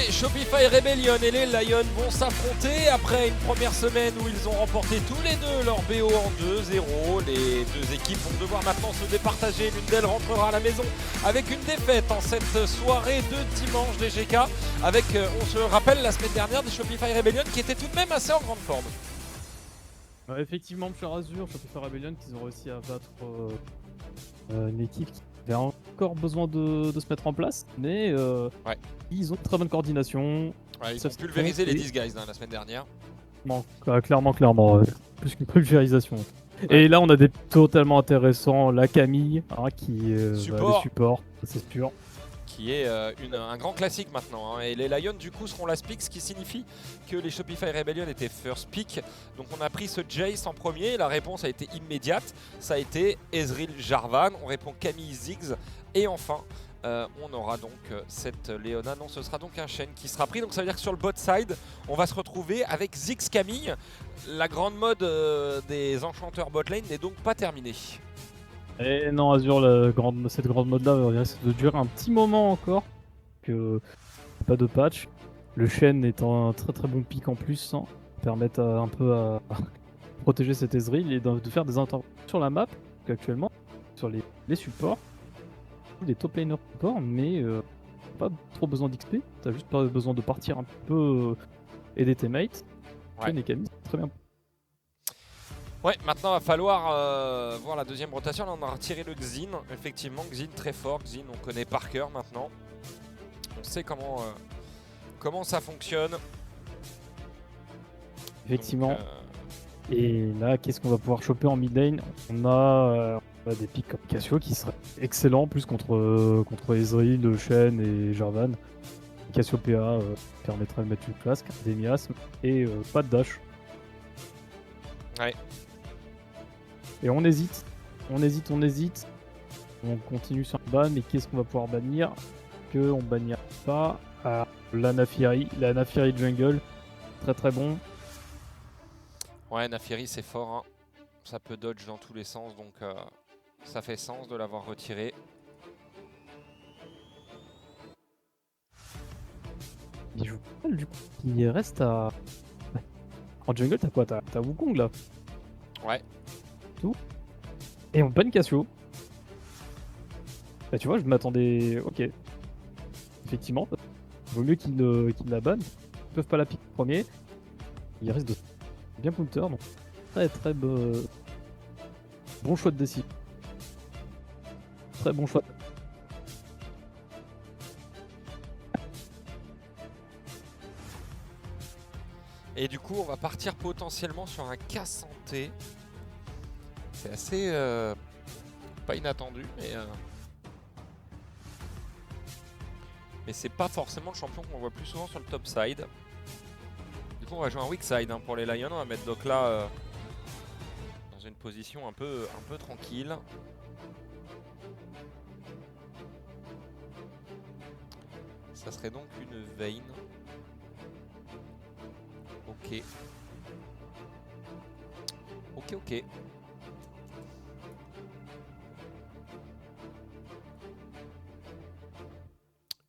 Les Shopify Rebellion et les Lions vont s'affronter après une première semaine où ils ont remporté tous les deux leur BO en 2-0. Les deux équipes vont devoir maintenant se départager. L'une d'elles rentrera à la maison avec une défaite en cette soirée de dimanche des GK. Avec, on se rappelle, la semaine dernière des Shopify Rebellion qui étaient tout de même assez en grande forme. Effectivement, Pure Azure, Shopify Rebellion, qu'ils ont réussi à battre une équipe qui avait encore besoin de se mettre en place, mais ils ont une très bonne coordination. Ouais, ils ont pulvérisé les 10 guys la semaine dernière. Bon, clairement, plus qu'une pulvérisation. Ouais. Et là, on a des totalement intéressants, la Camille, qui est support, c'est sûr. Qui est un grand classique maintenant. Hein. Et les Lions du coup seront last pick, ce qui signifie que les Shopify Rebellion étaient first pick. Donc on a pris ce Jace en premier, la réponse a été immédiate. Ça a été Ezreal Jarvan, on répond Camille Ziggs. Et enfin, on aura donc cette Leona. Non, ce sera donc un Shen qui sera pris. Donc ça veut dire que sur le bot side, on va se retrouver avec Ziggs Camille. La grande mode des enchanteurs bot lane n'est donc pas terminée. Et non, Azure, cette grande mode là risque de durer un petit moment encore. Que pas de patch. Le Shen est un très bon pick en plus, hein, permettre un peu à protéger cet Ezreal et de faire des interventions sur la map actuellement, sur les supports, les top laners supports, mais pas trop besoin d'XP, t'as juste pas besoin de partir un peu aider tes mates. Shen et Camille, c'est très bien. Ouais, maintenant il va falloir voir la deuxième rotation. Là, on a retiré le Xin. Effectivement, Xin très fort. Xin, on connaît par cœur maintenant. On sait comment ça fonctionne. Effectivement. Donc, et là, qu'est-ce qu'on va pouvoir choper en mid lane? On a des picks comme Cassio qui seraient excellents, plus contre Ezreal, Shen et Jarvan. Cassio PA permettrait de mettre une flasque, des miasmes et pas de dash. Ouais. Et on hésite. On continue sur le ban, mais qu'est-ce qu'on va pouvoir bannir? On bannira pas la Naafiri jungle. Très bon. Ouais, Naafiri c'est fort. Hein. Ça peut dodge dans tous les sens, donc ça fait sens de l'avoir retiré. Il joue pas du coup. Il reste à... En jungle, t'as quoi? T'as Wukong là? Ouais. Tout. Et on banne Cassio. Bah tu vois, je m'attendais... Ok. Effectivement. Vaut mieux qu'ils la bannent. Ils peuvent pas la piquer premier. Il reste de... bien counter, donc très bon choix de décision. Très bon choix. Et du coup, on va partir potentiellement sur un cas santé. C'est assez pas inattendu, mais c'est pas forcément le champion qu'on voit plus souvent sur le top side. Du coup, on va jouer un weak side pour les Lions. On va mettre donc là dans une position un peu tranquille. Ça serait donc une Vayne. Ok.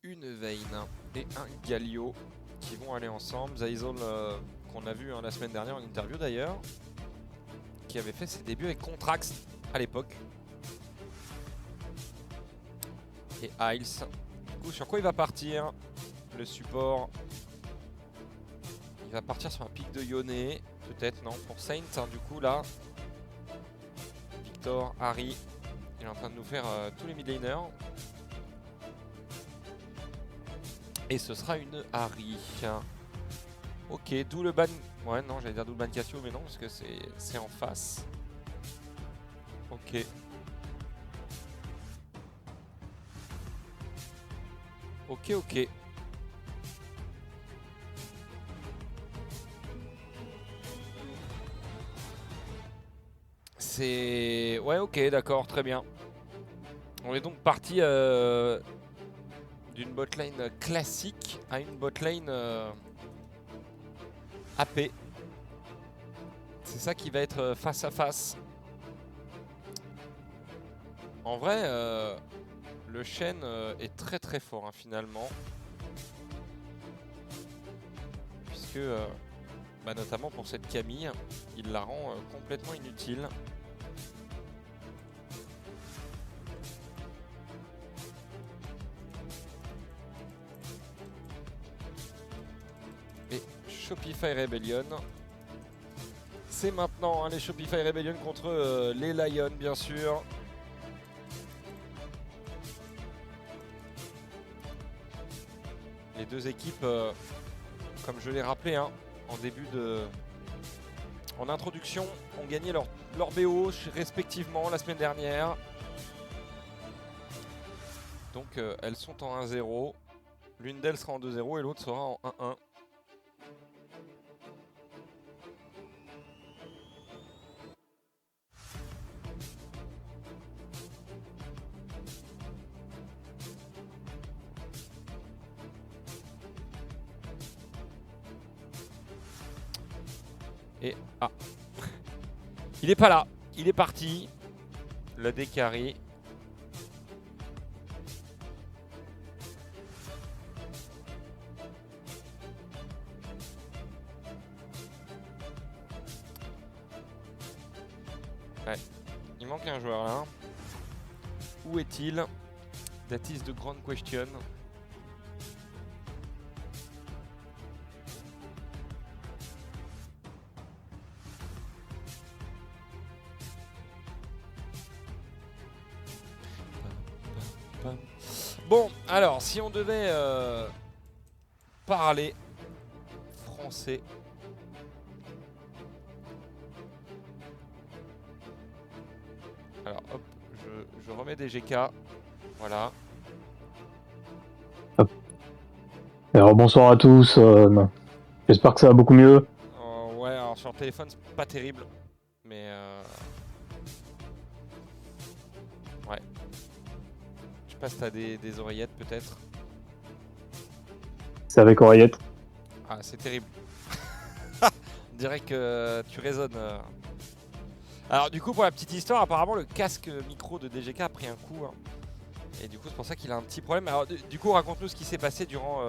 Une Vayne et un Galio qui vont aller ensemble. Zaizel qu'on a vu la semaine dernière en interview d'ailleurs, qui avait fait ses débuts avec Contrax à l'époque. Et Isles. Du coup, sur quoi il va partir? Le support. Il va partir sur un pic de Yone, peut-être, non, pour Saint, hein, du coup, là. Victor, Harry, il est en train de nous faire tous les mid laners. Et ce sera une Harry. Ok, d'où le ban... Ouais, non, j'allais dire d'où le ban Cassio, mais non, parce que c'est en face. Ok. Ok. C'est... Ouais, ok, d'accord, très bien. On est donc parti d'une botlane classique à une botlane AP. C'est ça qui va être face à face. En vrai, le Shen est très fort finalement. que, notamment pour cette Camille, il la rend complètement inutile. Et Shopify Rebellion. C'est maintenant, hein, les Shopify Rebellion contre les Lions, bien sûr. Les deux équipes, comme je l'ai rappelé, hein, en introduction, ont gagné leur BO respectivement la semaine dernière. Donc elles sont en 1-0. L'une d'elles sera en 2-0 et l'autre sera en 1-1. Et il est pas là, il est parti. Le décarré. Ouais, il manque un joueur là. Où est-il? That is the grand question. Bon, alors, si on devait parler français. Alors, hop, je remets des GK. Voilà. Hop. Alors, bonsoir à tous. J'espère que ça va beaucoup mieux. Ouais, alors sur téléphone, c'est pas terrible. Mais ouais. Je sais pas si t'as des oreillettes peut-être. C'est avec oreillette. Ah, c'est terrible. On dirait que tu résonnes. Alors du coup, pour la petite histoire, apparemment le casque micro de DGK a pris un coup. Hein. Et du coup, c'est pour ça qu'il a un petit problème. Alors du coup, raconte-nous ce qui s'est passé durant...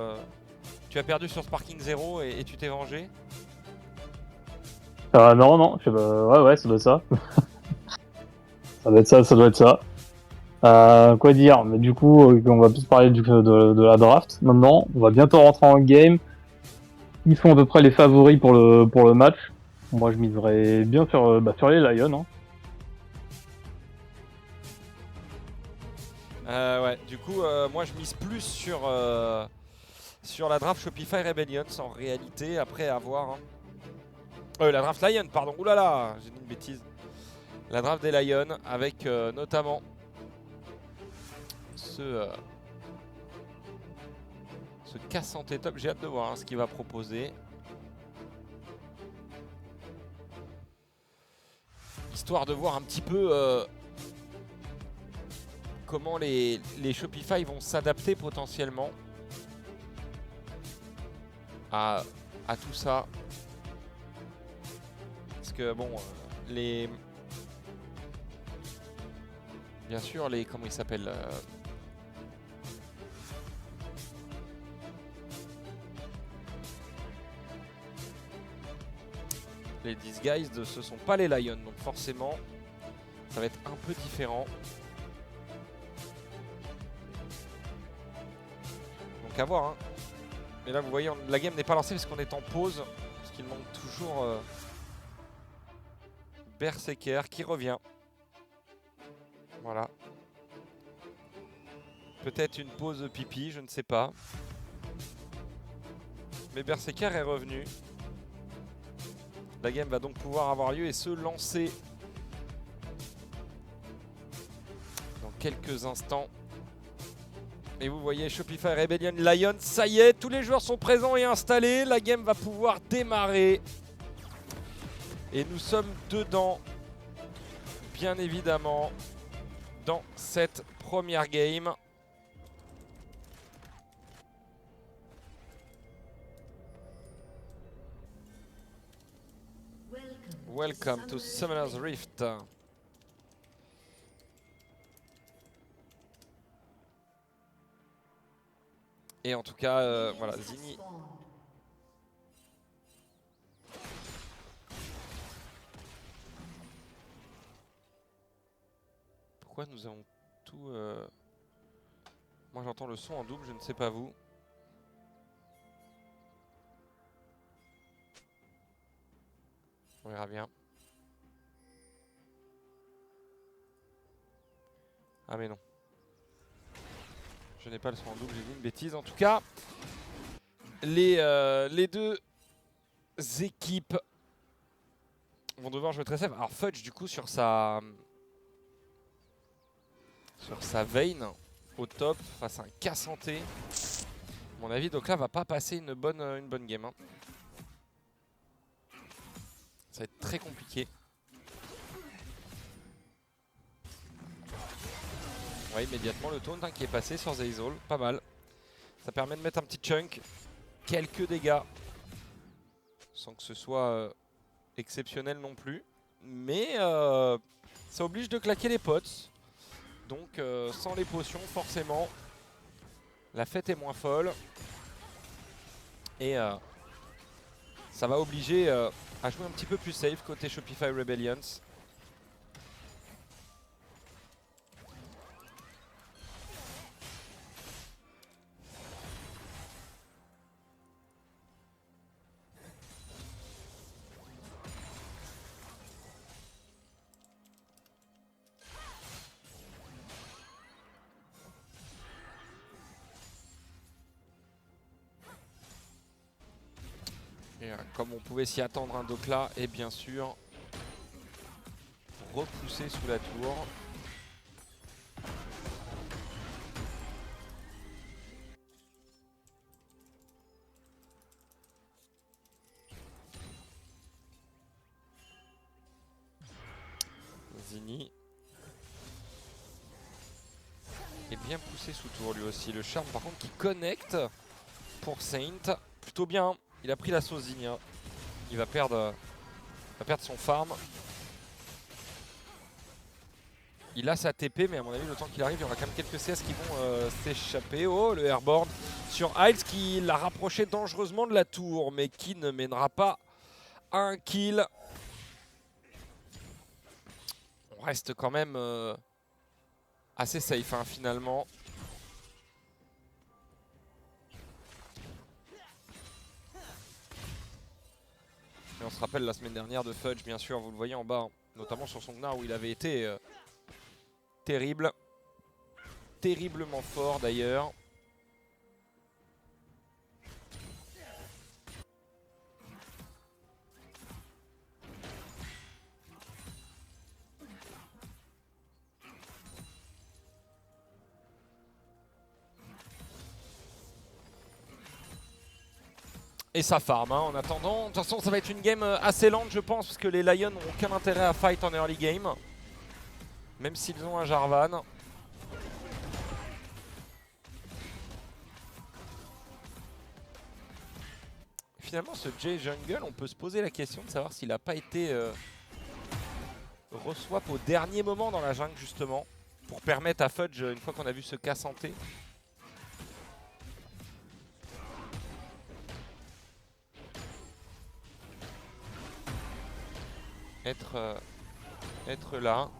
Tu as perdu sur Sparking 0 et tu t'es vengé. Non, je sais pas. Ouais, ça doit être ça. Ça doit être ça, ça doit être ça. Quoi dire? Mais du coup, on va plus parler de la draft. Maintenant, on va bientôt rentrer en game. Ils font à peu près les favoris pour le match. Moi, je miserais bien sur les Lions. Hein. Ouais, du coup, moi je mise plus sur la draft Shopify Rebellion en réalité, après avoir... Hein. La draft Lion, pardon, oulala, j'ai dit une bêtise. La draft des Lions avec notamment ce Cassanté top. J'ai hâte de voir hein, ce qu'il va proposer. Histoire de voir un petit peu comment les Shopify vont s'adapter potentiellement à tout ça. Parce que bon, bien sûr, comment ils s'appellent les Disguised, ce sont pas les Lions, donc forcément, ça va être un peu différent. Donc à voir. Hein. Mais là, vous voyez, la game n'est pas lancée parce qu'on est en pause. Parce qu'il manque toujours Berserker qui revient. Voilà. Peut-être une pause pipi, je ne sais pas. Mais Berserker est revenu. La game va donc pouvoir avoir lieu et se lancer dans quelques instants. Et vous voyez Shopify Rebellion Lion, ça y est, tous les joueurs sont présents et installés. La game va pouvoir démarrer. Et nous sommes dedans, bien évidemment, dans cette première game. Welcome to Summoner's Rift. Et en tout cas, voilà, Zini pourquoi nous avons tout... Moi j'entends le son en double, je ne sais pas vous. On verra bien. Ah mais non. Je n'ai pas le son en double, j'ai dit une bêtise. En tout cas, les deux équipes vont devoir jouer très safe. Alors Fudge du coup sur sa Vayne au top face à un K-Santé. À mon avis donc là va pas passer une bonne game. Hein. Ça va être très compliqué. Ouais, immédiatement le taunt qui est passé sur Zeyzal, pas mal. Ça permet de mettre un petit chunk, quelques dégâts, sans que ce soit exceptionnel non plus. Mais ça oblige de claquer les potes. Donc sans les potions, forcément, la fête est moins folle. Et ça va obliger à jouer un petit peu plus safe côté Shopify Rebellions. Et comme on pouvait s'y attendre, un Dokla est bien sûr repoussé sous la tour. Zini est bien poussé sous tour lui aussi. Le charme par contre qui connecte pour Saint. Plutôt bien. Il a pris la sauce Zini. Hein. Il va perdre son farm. Il a sa TP, mais à mon avis, le temps qu'il arrive, il y aura quand même quelques CS qui vont s'échapper. Oh, le airboard sur Hiles qui l'a rapproché dangereusement de la tour, mais qui ne mènera pas un kill. On reste quand même assez safe, hein, finalement. Et on se rappelle la semaine dernière de Fudge, bien sûr, vous le voyez en bas, hein, notamment sur son Gnar où il avait été terrible. Terriblement fort d'ailleurs. Et ça farm hein, en attendant. De toute façon ça va être une game assez lente je pense parce que les Lions n'ont aucun intérêt à fight en early game. Même s'ils ont un Jarvan. Finalement ce Jay Jungle, on peut se poser la question de savoir s'il n'a pas été re-swap au dernier moment dans la jungle justement. Pour permettre à Fudge, une fois qu'on a vu ce cas santé, être là,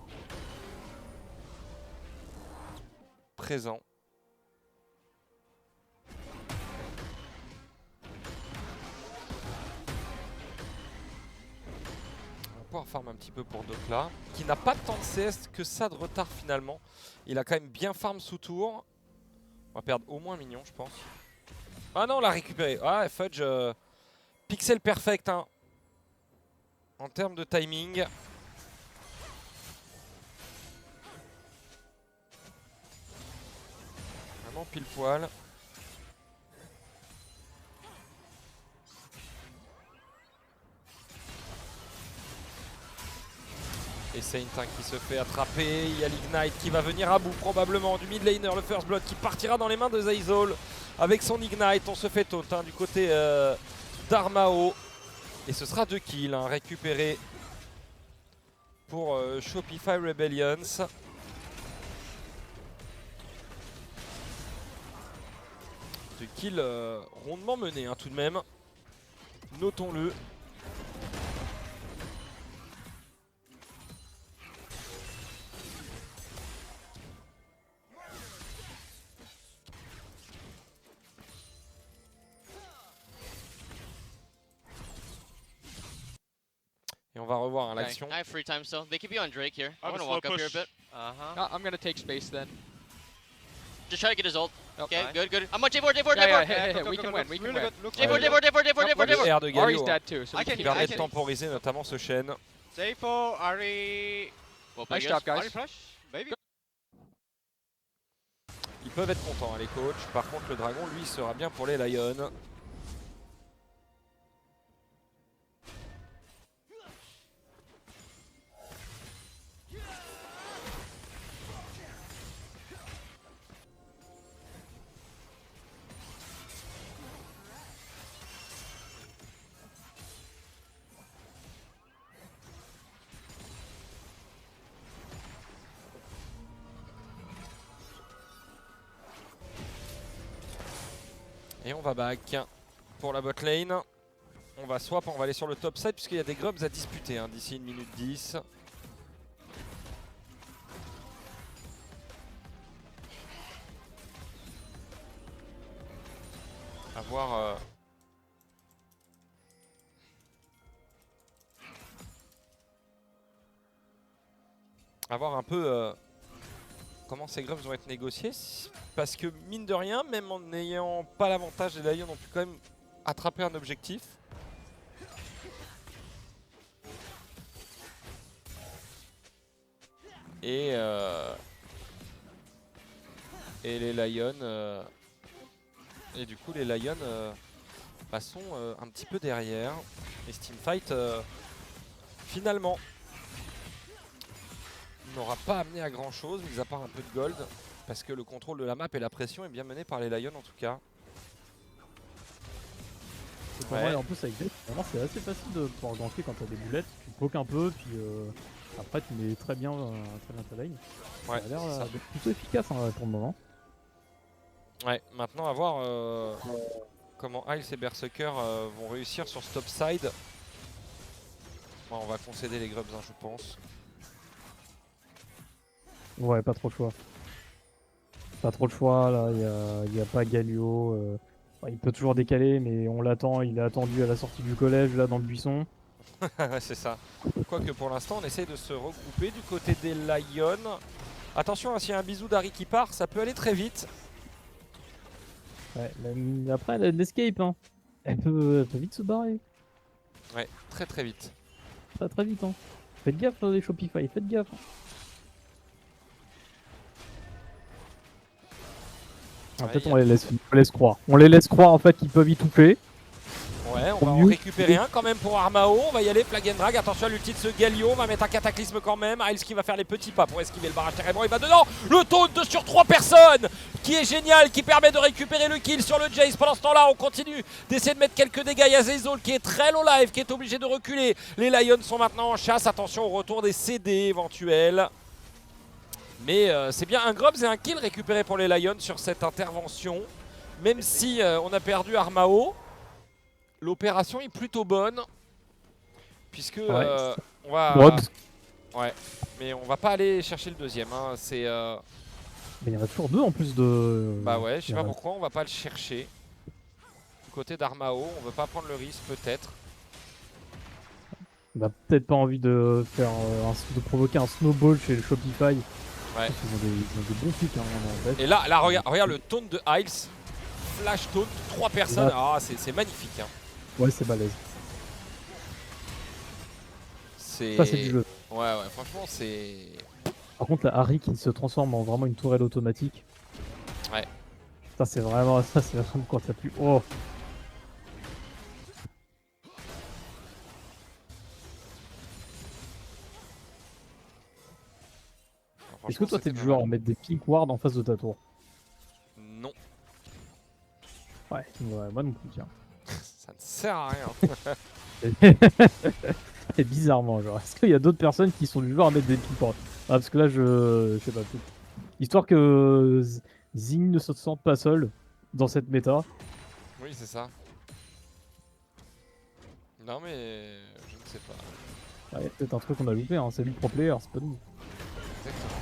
présent. On va pouvoir farm un petit peu pour Dokla, qui n'a pas tant de CS que ça de retard finalement. Il a quand même bien farm sous tour. On va perdre au moins Mignon je pense. Ah non, on l'a récupéré. Ah, Fudge, pixel perfect hein. En termes de timing. Vraiment pile poil. Et Saint hein, qui se fait attraper. Il y a l'Ignite qui va venir à bout probablement du mid laner. Le First Blood qui partira dans les mains de Zeyzal. Avec son Ignite, on se fait taunt hein, du côté d'Armao. Et ce sera 2 kills hein, récupérés pour Shopify Rebellions. De kills rondement menés hein, tout de même. Notons-le. va revoir hein, Okay. l'action. I have free time still. They keep you on Drake here. I I'm have a gonna walk slow up here a push. bit. I'm gonna take space then. Just try to get his ult. Oh, Okay, nice. good, good. I'm on J4, J4, Yeah, J4. yeah, Go, we go, can go, win, go. we can Really win. good. Looks J4, really J4, J4, J4, Nope, J4, we're J4. Le R de Ari's Galio dead too, so I we can- keep qui permet I de can- temporiser notamment ce Shen. J4, Ari. Well played, Nice job, Ari guys. flash, maybe. Ils peuvent être contents hein, les coachs. Par contre le dragon lui sera bien pour les Lions. Et on va back pour la bot lane. On va swap, on va aller sur le top side puisqu'il y a des grubs à disputer hein, d'ici 1 minute 10. À voir. À voir un peu comment ces grubs vont être négociés. Parce que mine de rien, même en n'ayant pas l'avantage, les Lions ont pu quand même attraper un objectif. Et les Lions et du coup les Lions sont un petit peu derrière. Et Steamfight finalement n'aura pas amené à grand chose, mis à part un peu de gold. Parce que le contrôle de la map et la pression est bien mené par les Lions en tout cas. C'est pas vrai, en plus avec Death, vraiment c'est assez facile de pouvoir ganker quand t'as des boulettes. Tu poques un peu, puis après tu mets très bien ta lane. Ouais, Ça a l'air c'est ça. d'être plutôt efficace hein, pour le moment. Ouais, maintenant à voir comment Isles et Berserker vont réussir sur ce top side. Bon, on va concéder les grubs, hein, je pense. Ouais, pas trop le choix. Pas trop le choix, là, il y a pas Galio. Il peut toujours décaler, mais on l'attend, il est attendu à la sortie du collège, là, dans le buisson. Ouais, c'est ça. Quoique pour l'instant, on essaye de se regrouper du côté des Lions. Attention, hein, s'il y a un bisou d'Harry qui part, ça peut aller très vite. Ouais, après, elle a de l'escape, hein. Elle peut vite se barrer. Ouais, très très vite. Très très vite, hein. Faites gaffe, les Shopify, faites gaffe. Ouais, Peut-être on les laisse croire. On les laisse croire en fait qu'ils peuvent y toucher. Ouais, on va en récupérer un quand même pour Armao. On va y aller, flag and drag. Attention à l'ulti de ce Galio. On va mettre un cataclysme quand même. Iles qui va faire les petits pas pour esquiver le barrage carrément. Il va dedans. Le taunt sur 3 personnes qui est génial, qui permet de récupérer le kill sur le Jace. Pendant ce temps-là, on continue d'essayer de mettre quelques dégâts. Il y a Zezol qui est très low life, qui est obligé de reculer. Les Lions sont maintenant en chasse. Attention au retour des CD éventuels. Mais c'est bien un Grubs et un kill récupéré pour les Lions sur cette intervention. Même si on a perdu Armao, l'opération est plutôt bonne. Puisque on va... Grubs. Ouais, mais on va pas aller chercher le deuxième. Hein. C'est... Mais il y en a toujours deux en plus de. Bah ouais, je sais il y pas en a- pourquoi on va pas le chercher. Du côté d'Armao, on veut pas prendre le risque peut-être. On a peut-être pas envie de faire de provoquer un snowball chez le Shopify. Ouais. Ils ont des bons pics hein, en fait. Et là regarde le taunt de Hiles. Flash taunt, 3 personnes. Ah, c'est magnifique. Hein. Ouais, c'est balèze. C'est... Ça, c'est du jeu. Ouais, franchement, c'est... Par contre, la Harry qui se transforme en vraiment une tourelle automatique. Ouais. Ça, c'est vraiment quand t'as plus. Oh! Est-ce que toi, t'es du genre à mettre des pink wards en face de ta tour? Non, Ouais, moi non plus, tiens. ça ne sert à rien. Et bizarrement, genre, est-ce qu'il y a d'autres personnes qui sont du genre à mettre des pink wards? Ah, parce que là, je sais pas. Histoire que Zing ne se sente pas seul dans cette méta. Oui, c'est ça. Non, mais je ne sais pas. Il y a peut-être un truc qu'on a loupé, hein. C'est lui le pro player, c'est pas nous. Exactement.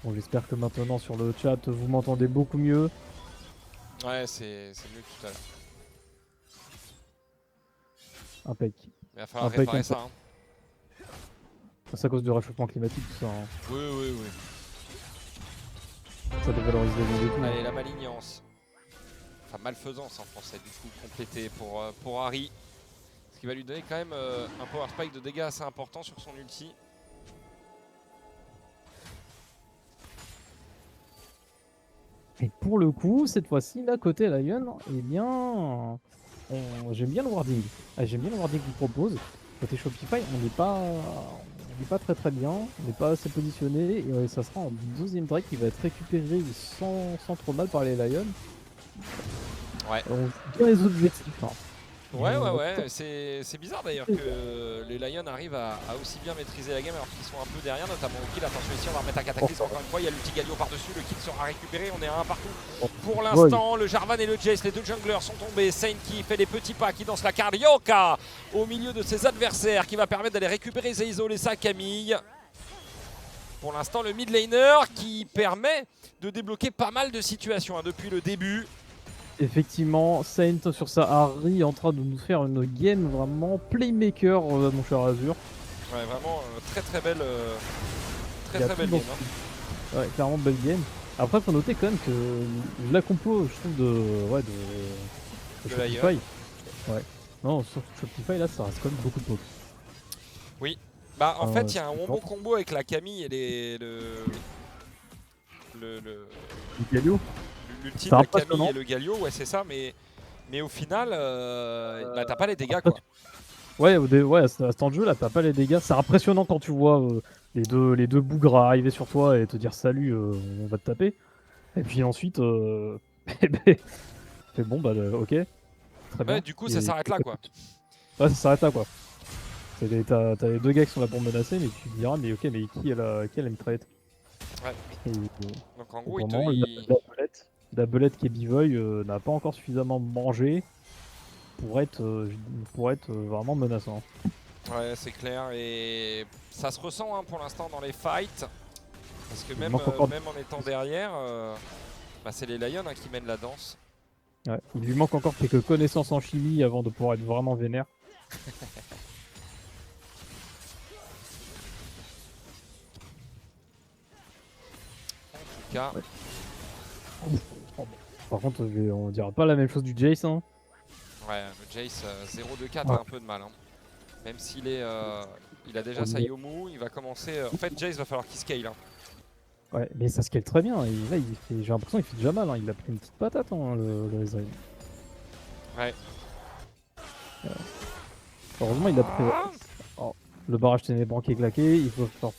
Bon, j'espère que maintenant sur le chat vous m'entendez beaucoup mieux. Ouais, c'est mieux que tout à l'heure. Impec. Mais il va falloir Impec, réparer impec. ça. Hein. C'est à cause du réchauffement climatique, tout ça. Hein. Oui, oui, oui. Ça dévalorise les villes et tout. Allez, la malignance. Enfin, malfaisance en français, du coup, complété pour Harry. Ce qui va lui donner quand même un power spike de dégâts assez important sur son ulti. Et pour le coup, cette fois-ci, là, côté Lion, eh bien, j'aime bien le wording. Ah, j'aime bien le wording qu'il propose. Côté Shopify, on n'est pas très très bien, on n'est pas assez positionné, et ça sera en deuxième drake qui va être récupéré sans trop mal par les Lions. Ouais. On fait bien les objectifs. Hein. Ouais, c'est bizarre d'ailleurs que les Lions arrivent à aussi bien maîtriser la game alors qu'ils sont un peu derrière, notamment au kill. Attention ici, on va remettre un Cataclysme encore une fois. Il y a l'ulti Galio par-dessus, le kill sera récupéré. On est à un partout. Pour l'instant, le Jarvan et le Jace, les deux junglers sont tombés. Saint qui fait des petits pas, qui danse la carioca au milieu de ses adversaires, qui va permettre d'aller récupérer Zeizo et sa Camille. Pour l'instant, le mid laner qui permet de débloquer pas mal de situations hein, depuis le début. Effectivement, Saint sur sa Harry en train de nous faire une game vraiment playmaker, mon cher Azur. Ouais, vraiment très très belle, Il y a très belle tout game. dans- Hein. Ouais, clairement belle game. Après, faut noter quand même que la compo, je trouve, de De Shopify. Ouais. Non, sur Shopify, là, ça reste quand même beaucoup de pop. Bah en fait il y a c'est un bon fort. combo avec la Camille et Galio. l'ultime C'est de la impressionnant. Camille et le Galio, ouais c'est ça, mais au final bah, t'as pas les dégâts quoi. Ouais, à ce temps de jeu, là, t'as pas les dégâts. C'est impressionnant quand tu vois les deux bougres arriver sur toi et te dire salut, on va te taper. Et puis ensuite, eh ben, c'est bon, bah, ok, très bien. Ouais, du coup ça Et- s'arrête là quoi. Ouais, ça s'arrête là, quoi. T'as les deux gars qui sont là pour menacer, mais tu te diras, mais ok, mais qui a la mitraillette? Ouais. Et, Donc en gros vraiment, la belette qui est Bivoy n'a pas encore suffisamment mangé pour être vraiment menaçant. Ouais c'est clair et ça se ressent hein, pour l'instant dans les fights. Parce que Il même, manque encore- même en étant derrière, bah, c'est les Lions hein, qui mènent la danse. Ouais, il lui manque encore quelques connaissances en chimie avant de pouvoir être vraiment vénère. En tout cas, Par contre, on dira pas la même chose du Jace. Hein. ouais, le Jace 0-2-4 Ouais. a un peu de mal. Hein. Même s'il est, il a déjà Ouais, sa mais- Yomu, il va commencer. En fait, Jace va falloir qu'il scale. Hein. Ouais, mais ça scale très bien. Et là, j'ai l'impression qu'il fait déjà mal. Hein. Il a pris une petite patate, hein, le Ezreal. Ouais. Heureusement, il a pris. Oh, le barrage ténébrant qui est claqué. Il faut faire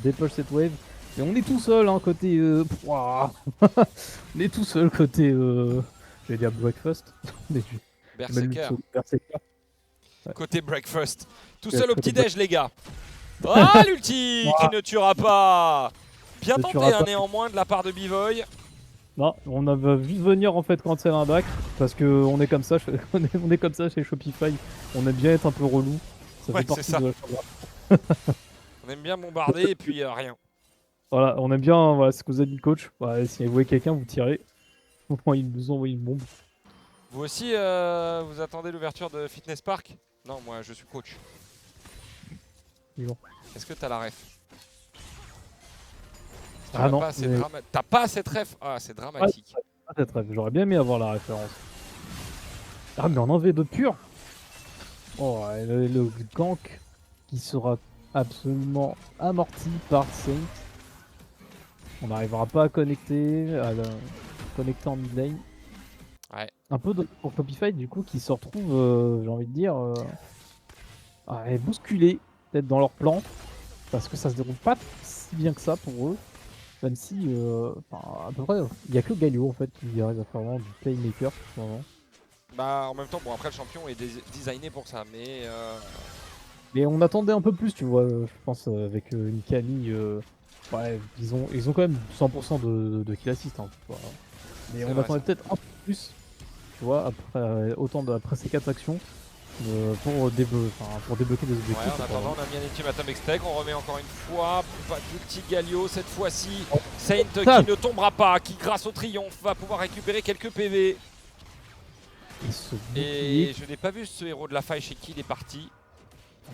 dépush cette wave. Et on est tout seul, hein, côté. Pouah. On est tout seul côté. J'allais dire breakfast. Mais Berserker. Berserker. Côté breakfast. Tout Ouais, seul au côté petit-déj, les gars. Ah, l'ulti qui ne tuera pas. Bien Ne tenté, tuera hein, pas. néanmoins, de la part de Bivoy. Non, on avait vu venir en fait quand c'est un bac. Parce que on est comme ça, on est comme ça chez Shopify. On aime bien être un peu relou. Ça Ouais, fait partie c'est ça. de la chambre. On aime bien bombarder et puis rien. Voilà, on aime bien, voilà, ce que vous a dit le coach. Ouais, si vous voyez quelqu'un, vous tirez. Il nous envoie une bombe. Vous aussi, vous attendez l'ouverture de Fitness Park? Non, moi je suis coach. Vivant. Est-ce que t'as la ref? Ah non, mais- T'as pas cette ref? Ah, c'est dramatique. Ah, cette rêve, j'aurais bien aimé avoir la référence. Ah, mais en enlever de pur. Oh, et le gank qui sera absolument amorti par Saint. On n'arrivera pas à connecter, connecter en mid lane. Ouais. Un peu pour Shopify, du coup, qui se retrouve, j'ai envie de dire, bousculés, peut-être dans leur plan, parce que ça se déroule pas si bien que ça pour eux. Même si, à peu près, il n'y a que Galio en fait qui arrive à faire vraiment du playmaker en ce moment. Bah en même temps, bon après le champion est designé pour ça, mais Mais on attendait un peu plus, tu vois, je pense, avec une Camille. Ouais, ils ont quand même 100% de kill assist. Hein, tu vois. Mais C'est on vrai, attendait peut-être un peu plus, tu vois, après, après ces 4 actions. pour débloquer des objectifs. Ouais, en attendant, on a mis un ultime Atomic Stake, on remet encore une fois, pas d'ulti Galio cette fois-ci. Saint qui ne tombera pas, qui grâce au triomphe va pouvoir récupérer quelques PV. Et ce Et bouclier, je n'ai pas vu ce héros de la faille chez qui il est parti.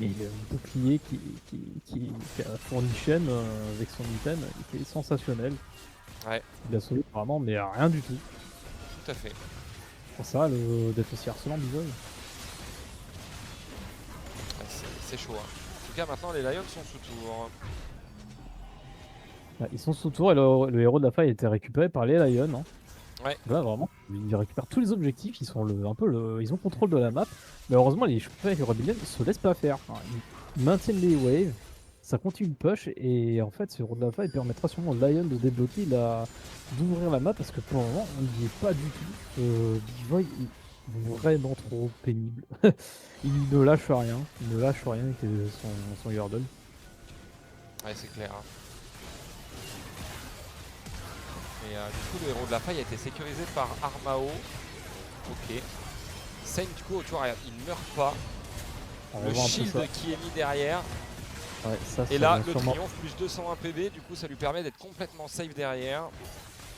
et le bouclier qui a fourni Shen avec son item, il était sensationnel. Ouais. Il a sauvé vraiment, mais rien du tout. Tout à fait. Pour ça, d'être aussi harcelant, Bizoy. Ouais, c'est chaud. Hein. En tout cas, maintenant, les Lions sont sous tour. Bah, ils sont sous tour et le héros de la faille a été récupéré par les Lions. Hein. Ouais. Là, vraiment, ils récupèrent tous les objectifs, ils sont ils ont contrôle de la map. Mais heureusement, les Shopify et Rebellion ne se laissent pas faire. Enfin, ils maintiennent les waves, ça continue de push, et en fait, ce héros de la faille permettra sûrement aux Lions de débloquer d'ouvrir la map, parce que pour le moment, on n'y est pas du tout. Bivoy est vraiment trop pénible. Il ne lâche rien, avec son Yordle. Ouais, c'est clair. Hein. Et du coup, le héros de la faille a été sécurisé par Armao. Ok. Saint, du coup, tu vois, regarde, il ne meurt pas. On Le revoit un peu shield ça. qui est mis derrière. Ouais, ça, Et ça là, va le sûrement- triomphe plus 201 PV, du coup, ça lui permet d'être complètement safe derrière.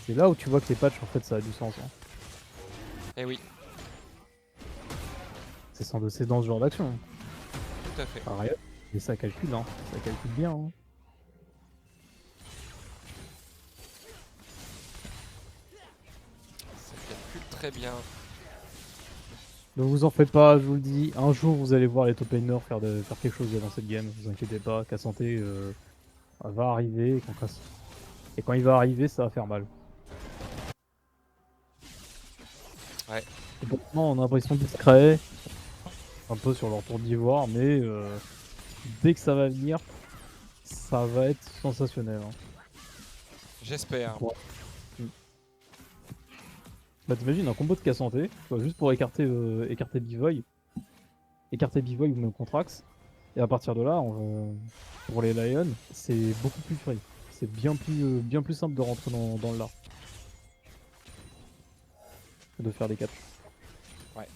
C'est là où tu vois que les patchs, en fait, ça a du sens. Hein. Et oui, C'est dans ce genre d'action. tout à fait. Ah, rien. Et ça calcule, hein. Ça calcule bien. Hein. Ça calcule très bien. Ne vous en faites pas, je vous le dis. Un jour, vous allez voir les top laners faire quelque chose dans cette game. Vous inquiétez pas. Kassanté va arriver. Et quand il va arriver, ça va faire mal. Ouais. Et pourtant, on a l'impression discret. Un peu sur leur tour d'ivoire. Mais dès que ça va venir, ça va être sensationnel. Hein. J'espère. Ouais. Bah t'imagines un combo de Kassanté, juste pour écarter Bivoy, ou même Contrax, et à partir de là, pour les Lions, c'est beaucoup plus free. C'est bien plus simple de rentrer dans le lard. De faire des catchs. Ouais.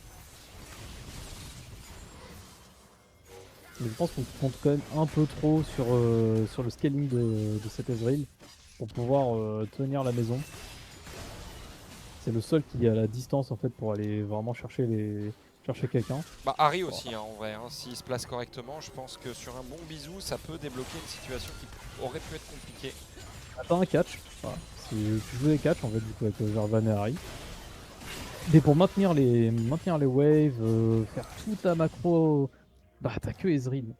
Mais je pense qu'on compte quand même un peu trop sur le scaling de cet Ezreal pour pouvoir tenir la maison. C'est le seul qui a la distance en fait pour aller vraiment chercher quelqu'un. Bah, Harry aussi, hein, en vrai. Hein, s'il se place correctement, je pense que sur un bon bisou, ça peut débloquer une situation qui aurait pu être compliquée. Attends un catch. Voilà. Si tu joues les catchs en fait du coup avec Jarvan et Harry. Mais pour maintenir les waves, faire toute la macro, bah t'as que Ezreal.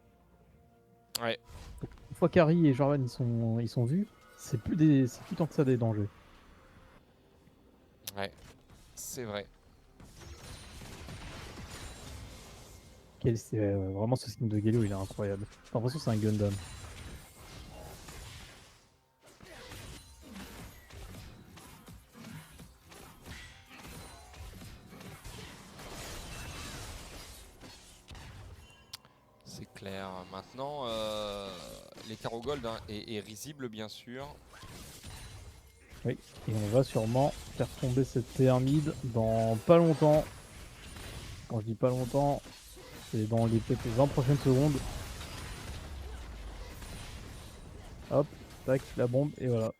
Ouais. Une fois qu'Harry et Jarvan ils sont vus, c'est plus tant que ça des dangers. Ouais, c'est vrai. Vraiment ce skin de Galio il est incroyable. J'ai l'impression que c'est un Gundam. C'est clair. Maintenant, l'écart au gold hein, est risible, bien sûr. Oui, et on va sûrement faire tomber cette TR mid dans pas longtemps. Quand je dis pas longtemps, c'est dans peut-être les 20 prochaines secondes. Hop, tac, la bombe, et voilà.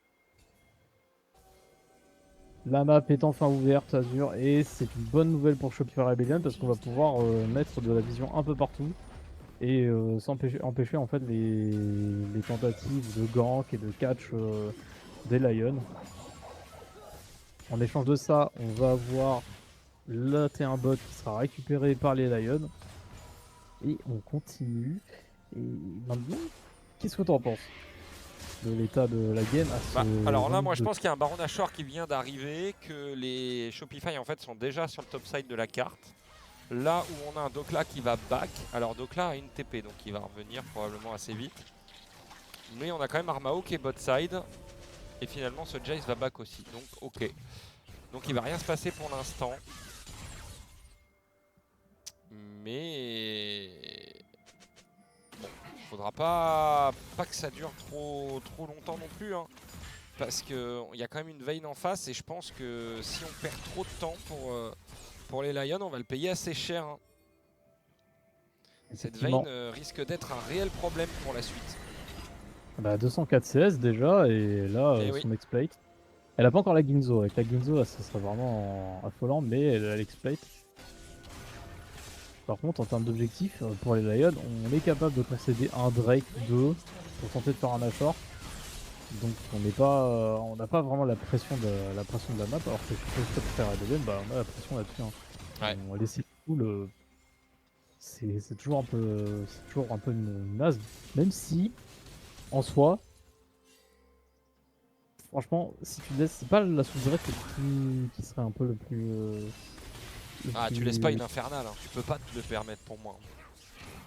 La map est enfin ouverte, Azure, et c'est une bonne nouvelle pour Shopify Rebellion parce qu'on va pouvoir mettre de la vision un peu partout et empêcher en fait les tentatives de gank et de catch des Lions. En échange de ça, on va avoir le T1 bot qui sera récupéré par les Lions. Et on continue. Et maintenant, qu'est-ce que t'en penses de l'état de la game à ce Alors là, moi je 22? pense qu'il y a un Baron Nashor qui vient d'arriver, que les Shopify en fait sont déjà sur le top side de la carte. Là où on a un Dokla qui va back. Alors Dokla a une TP, donc il va revenir probablement assez vite. Mais on a quand même Armao qui est bot side. Et finalement ce Jace va back aussi, donc ok. Donc il va rien se passer pour l'instant. Mais bon, faudra pas que ça dure trop longtemps non plus. Hein, parce qu'il y a quand même une Vayne en face et je pense que si on perd trop de temps pour les Lions, on va le payer assez cher. Hein. Cette Effectivement. Vayne risque d'être un réel problème pour la suite. Bah 204 CS déjà, et là, Eh oui. son X-Plate. Elle a pas encore la Ginzo. Avec la Ginzo, là, ça serait vraiment affolant, mais elle a l'X-Plate. Par contre, en termes d'objectifs, pour les Lions, on est capable de concéder un Drake, 2, pour tenter de faire un Nashor. Donc on n'a pas vraiment la pression de la map, alors que je peux faire à Deben, bah on a la pression là-dessus. Hein. Ouais. On laisse full, c'est toujours un peu une naze, même si en soi, franchement, si tu laisses, c'est pas la sous direct qui serait un peu le plus. Ah, tu laisses pas une infernale, hein. Tu peux pas te le permettre pour moi.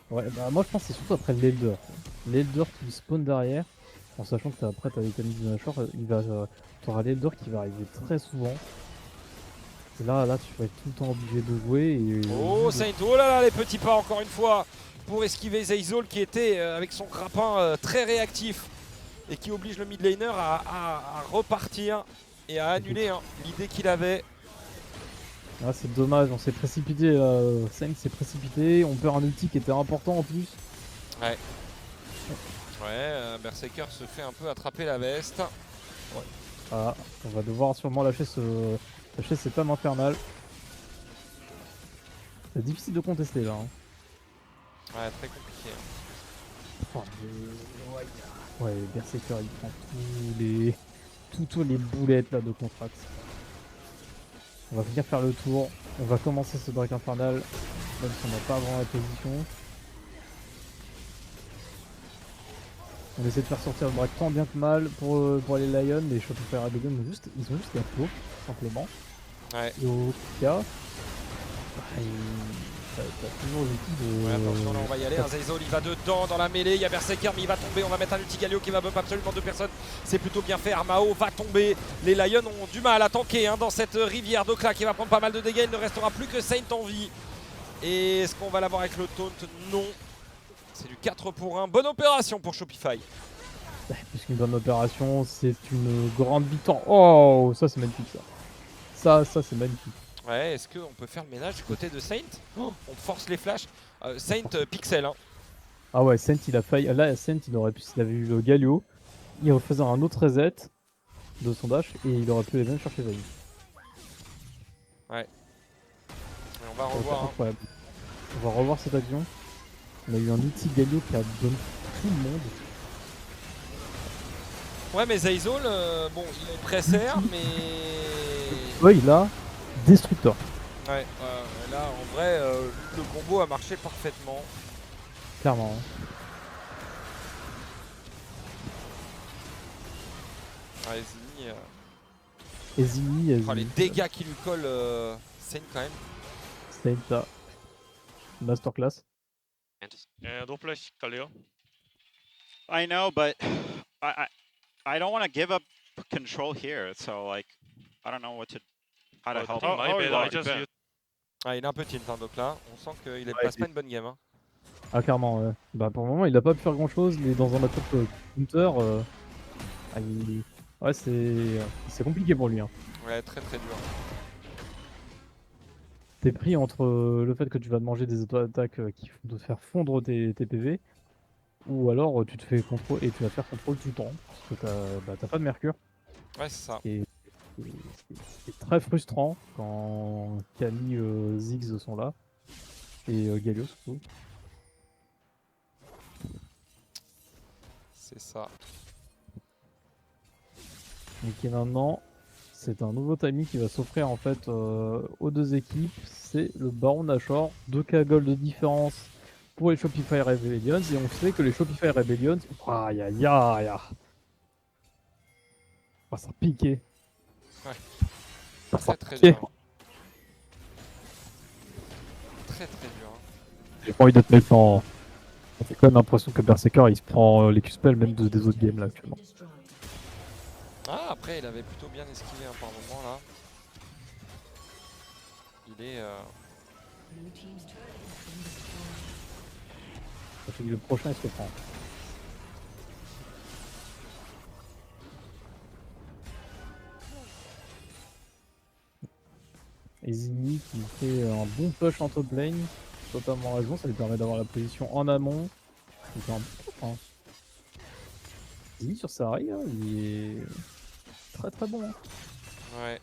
Ouais, bah moi je pense que c'est surtout après l'Elder. L'Elder qui spawn derrière, en sachant que après t'as les mécanismes de Nashor, t'auras l'Elder qui va arriver très souvent. Et là tu vas être tout le temps obligé de jouer. Et, Oh, Saint, oh là là, les petits pas encore une fois pour esquiver Zeyzol qui était avec son grappin très réactif et qui oblige le mid laner à repartir et à annuler hein, l'idée qu'il avait. Ah, c'est dommage, on s'est précipité là. Saint s'est précipité, on perd un ulti qui était important en plus. Ouais. Ouais, Berserker se fait un peu attraper la veste. Ah, on va devoir sûrement lâcher cette âme infernale. C'est difficile de contester là. Hein. Ouais, très compliqué. Hein. Oh, ouais, Berserker il prend toutes les boulettes là de contract. On va venir faire le tour. On va commencer ce Drake infernal, même si on n'a pas vraiment la position. On essaie de faire sortir le Drake tant bien que mal pour les Lions. Les Shopify Rebellion ils ont juste la flow, simplement. Ouais. Et au cas, t'as toujours l'outil de. Ouais, attention, là on va y aller. Zeyzol il va dedans dans la mêlée. Il y a Berserker, mais il va tomber. On va mettre un ulti Galio qui va bump absolument deux personnes. C'est plutôt bien fait. Armao va tomber. Les Lions ont du mal à tanker hein, dans cette rivière d'Okla qui va prendre pas mal de dégâts. Il ne restera plus que Saint en vie. Et est-ce qu'on va l'avoir avec le taunt? Non. C'est du 4 pour 1. Bonne opération pour Shopify. Plus qu'une bonne opération, c'est une grande victoire. Oh, ça c'est magnifique ça. Ça c'est magnifique. Ouais, est-ce qu'on peut faire le ménage du côté de Saint? On force les flashs. Saint pixel. Hein. Ah ouais, Saint il a failli. Là, Saint il aurait pu, s'il avait eu le Galio, il refaisait un autre reset de son dash et il aurait pu les même chercher Vayne. Ouais. Et on va revoir. Hein. Incroyable. On va revoir cette action. On a eu un ulti Galio qui a donné tout le monde. Ouais, mais Zeyzol, bon, il préserve, mais. Ouais, il a Destructor. Ouais, là en vrai, le combo a marché parfaitement. Clairement. Hein. Ouais, Zini, Ezini, oh, les dégâts qui lui collent, Saint quand même. Saint là. Masterclass. Don't play Kaleo. I know, but I don't want to give up control here. So like, I don't know how to help. My bad, I just used Ah, il est un peu tilt hein, donc là, on sent qu'il passe pas une bonne game. Hein. Ah clairement, ouais. Bah pour le moment il a pas pu faire grand chose, il est dans un match-up counter. Ouais c'est compliqué pour lui. Hein. Ouais, très très dur. T'es pris entre le fait que tu vas te manger des auto-attaques qui vont te faire fondre tes PV, ou alors tu te fais contrôle et tu vas faire contrôle tout le temps, parce que t'as pas de mercure. Ouais, c'est ça. Et c'est très frustrant quand Kami, Ziggs sont là, et Galio surtout. C'est ça. Ok, maintenant, c'est un nouveau timing qui va s'offrir en fait aux deux équipes. C'est le Baron Nashor, 2K gold de différence pour les Shopify Rebellions. Et on sait que les Shopify Rebellions, aïe aïe aïe, ça a piqué. Ouais. Ça Très a très piqué. dur. Très très dur. Hein. J'ai pas envie d'être méchant. Ça fait quand même l'impression que Berserker il se prend les Q-spells même des autres games là actuellement. Ah, après il avait plutôt bien esquivé hein, par moment là. Il est. Ça fait que le prochain il se prend. Ezini qui fait un bon push en top lane. totalement raison, ça lui permet d'avoir la position en amont. C'est un bon hein. Ziggy sur Sari, hein, il est très très bon. Hein. Ouais.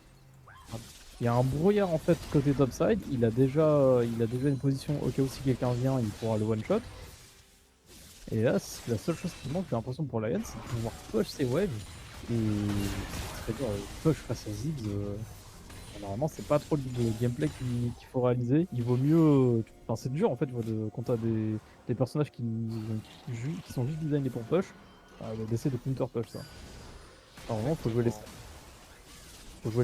Il y a un brouillard en fait côté topside, il a déjà une position au cas où si quelqu'un vient, il pourra le one shot. Et là, la seule chose qui manque, j'ai l'impression pour Lion, c'est de pouvoir push ses waves. Et c'est-à-dire push face à Ziggs. Normalement, c'est pas trop le gameplay qu'il faut réaliser. Il vaut mieux. Enfin, c'est dur en fait quand t'as des personnages qui sont juste designés pour push, d'essayer de counter push ça. Alors, vraiment, faut jouer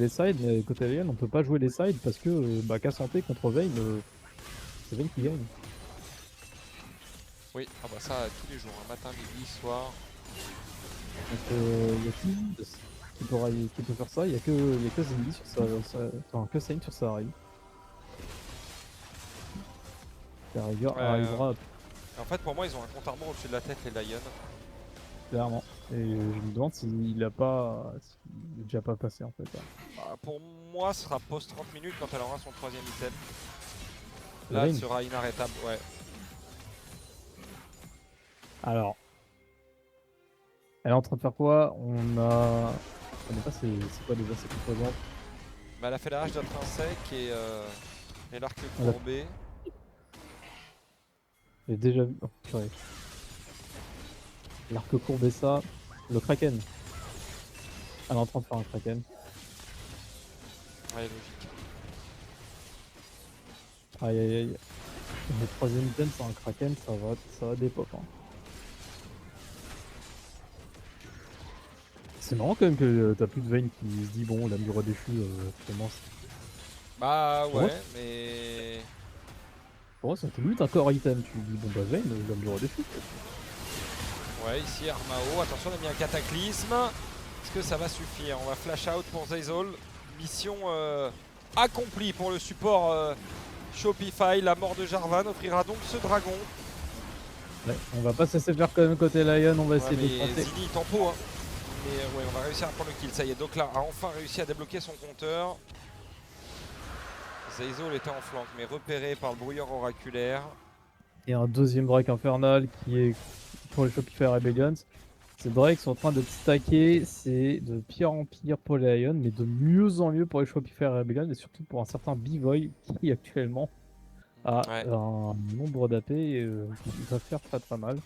les sides, mais côté Alien, on peut pas jouer les sides parce que qu'à santé contre Vayne, c'est Vayne qui gagne. Oui, ah bah ça tous les jours, hein, matin, midi, soir. Donc il y a qui peut faire ça, il y a que Zindi sur enfin que Saint sur sa rail. La rigueur arrivera En fait, pour moi, ils ont un compte à rebours au-dessus de la tête, les Lions. clairement. Et je me demande s'il est déjà pas passé en fait. Là. Bah, pour moi, ce sera post 30 minutes quand elle aura son 3ème item. La Là, elle Vayne. sera inarrêtable, ouais. Alors, elle est en train de faire quoi? Je connais pas c'est quoi déjà ses composantes. Bah, elle a fait la rage d'intrinsèque et l'arc Elle a- courbé. J'ai déjà vu. Oh, purée. L'arc courbé ça. Le Kraken. Elle est en train de faire un Kraken. Ouais, logique. Aïe aïe aïe. Le 3ème item c'est un Kraken, ça va des pop. Hein. C'est marrant quand même que t'as plus de Vayne qui se dit bon la mur déchu finalement Bah, Pour ouais, moi, mais. pour moi ça te lutte un core item, tu dis bon bah Vayne la mur déchu. Ouais, ici Armao, attention, on a mis un cataclysme. Est-ce que ça va suffire? On va flash out pour Zeyzol. Mission accomplie pour le support Shopify. La mort de Jarvan offrira donc ce dragon. Ouais, on va pas se laisser faire quand même côté Lion, on va Ouais, essayer de mais tenter. Zini il tempo, hein. Mais ouais, on va réussir à prendre le kill. Ça y est, Dokla a enfin réussi à débloquer son compteur. Zeyzol était en flanc, mais repéré par le brouilleur oraculaire. Et un deuxième break infernal qui est pour les Shopify Rebellions. Ces breaks sont en train de stacker, c'est de pire en pire pour les Lions, mais de mieux en mieux pour les Shopify Rebellions et surtout pour un certain B-Voy qui actuellement a Ouais. un nombre d'AP qui va faire très très mal.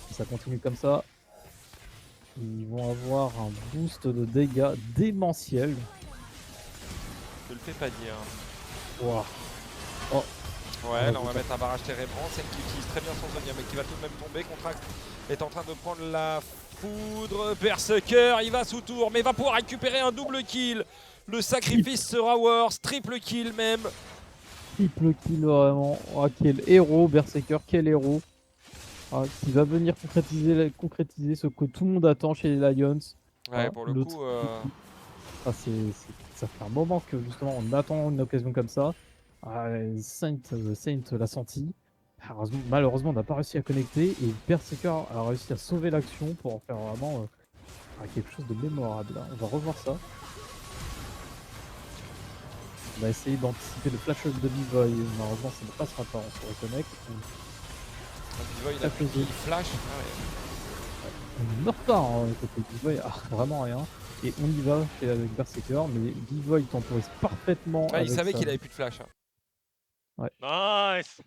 Si ça continue comme ça, ils vont avoir un boost de dégâts démentiel. Je le fais pas dire. Wow. Ouais, là on va mettre un barrage térébrant, celle qui utilise très bien son Zonia, mais qui va tout de même tomber. Contract est en train de prendre la foudre. Berserker, il va sous tour, mais va pouvoir récupérer un double kill. Le sacrifice sera worse, triple kill même. Triple kill vraiment. Oh, quel héros, Berserker, quel héros. Ah, qui va venir concrétiser ce que tout le monde attend chez les Lions. Ouais, Ah, pour le coup. Ah, ça fait un moment que justement on attend une occasion comme ça. Ah, Saint l'a senti. Malheureusement, on n'a pas réussi à connecter et Berserker a réussi à sauver l'action pour en faire vraiment quelque chose de mémorable. On va revoir ça. On va essayer d'anticiper le flash de B-Boy. Malheureusement, ça ne passera pas. On se reconnecte. Bivoy, il a pris il flash. Ah ouais. On meurt pas hein, côté B-Boy, vraiment rien. Et on y va avec Berserker, mais B-Boy temporise parfaitement. Ouais, il avec savait sa- qu'il avait plus de flash. Hein. Nice!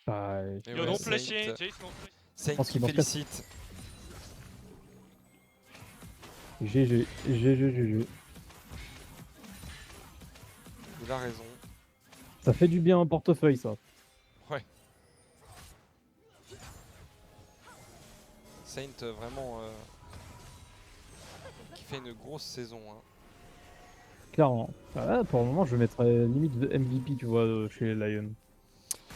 Bah, Et Yo, ouais, non Saint- flashing, Jace, non flashing. Saint pense qui qu'il manque félicite. GG. Il a raison. Ça fait du bien un portefeuille, ça. Ouais. Saint vraiment qui fait une grosse saison. Hein. Clairement. Ah, pour le moment, je mettrais limite MVP, tu vois, chez les Lions.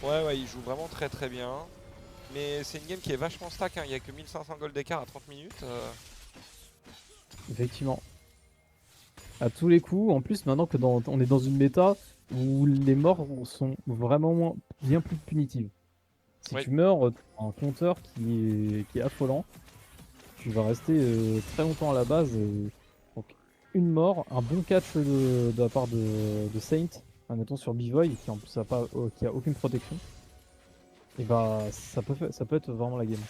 Ouais, il joue vraiment très très bien. Mais c'est une game qui est vachement stack. Hein. Il n'y a que 1500 gold d'écart à 30 minutes. Effectivement. À tous les coups, en plus, maintenant que on est dans une méta où les morts sont vraiment bien plus punitives. Si Ouais. tu meurs, un compteur qui est affolant. Tu vas rester très longtemps à la base. Donc, une mort, un bon catch de la part de Saint. admettons sur Bivoy, qui en plus qui a aucune protection, et bah ça peut être vraiment la game.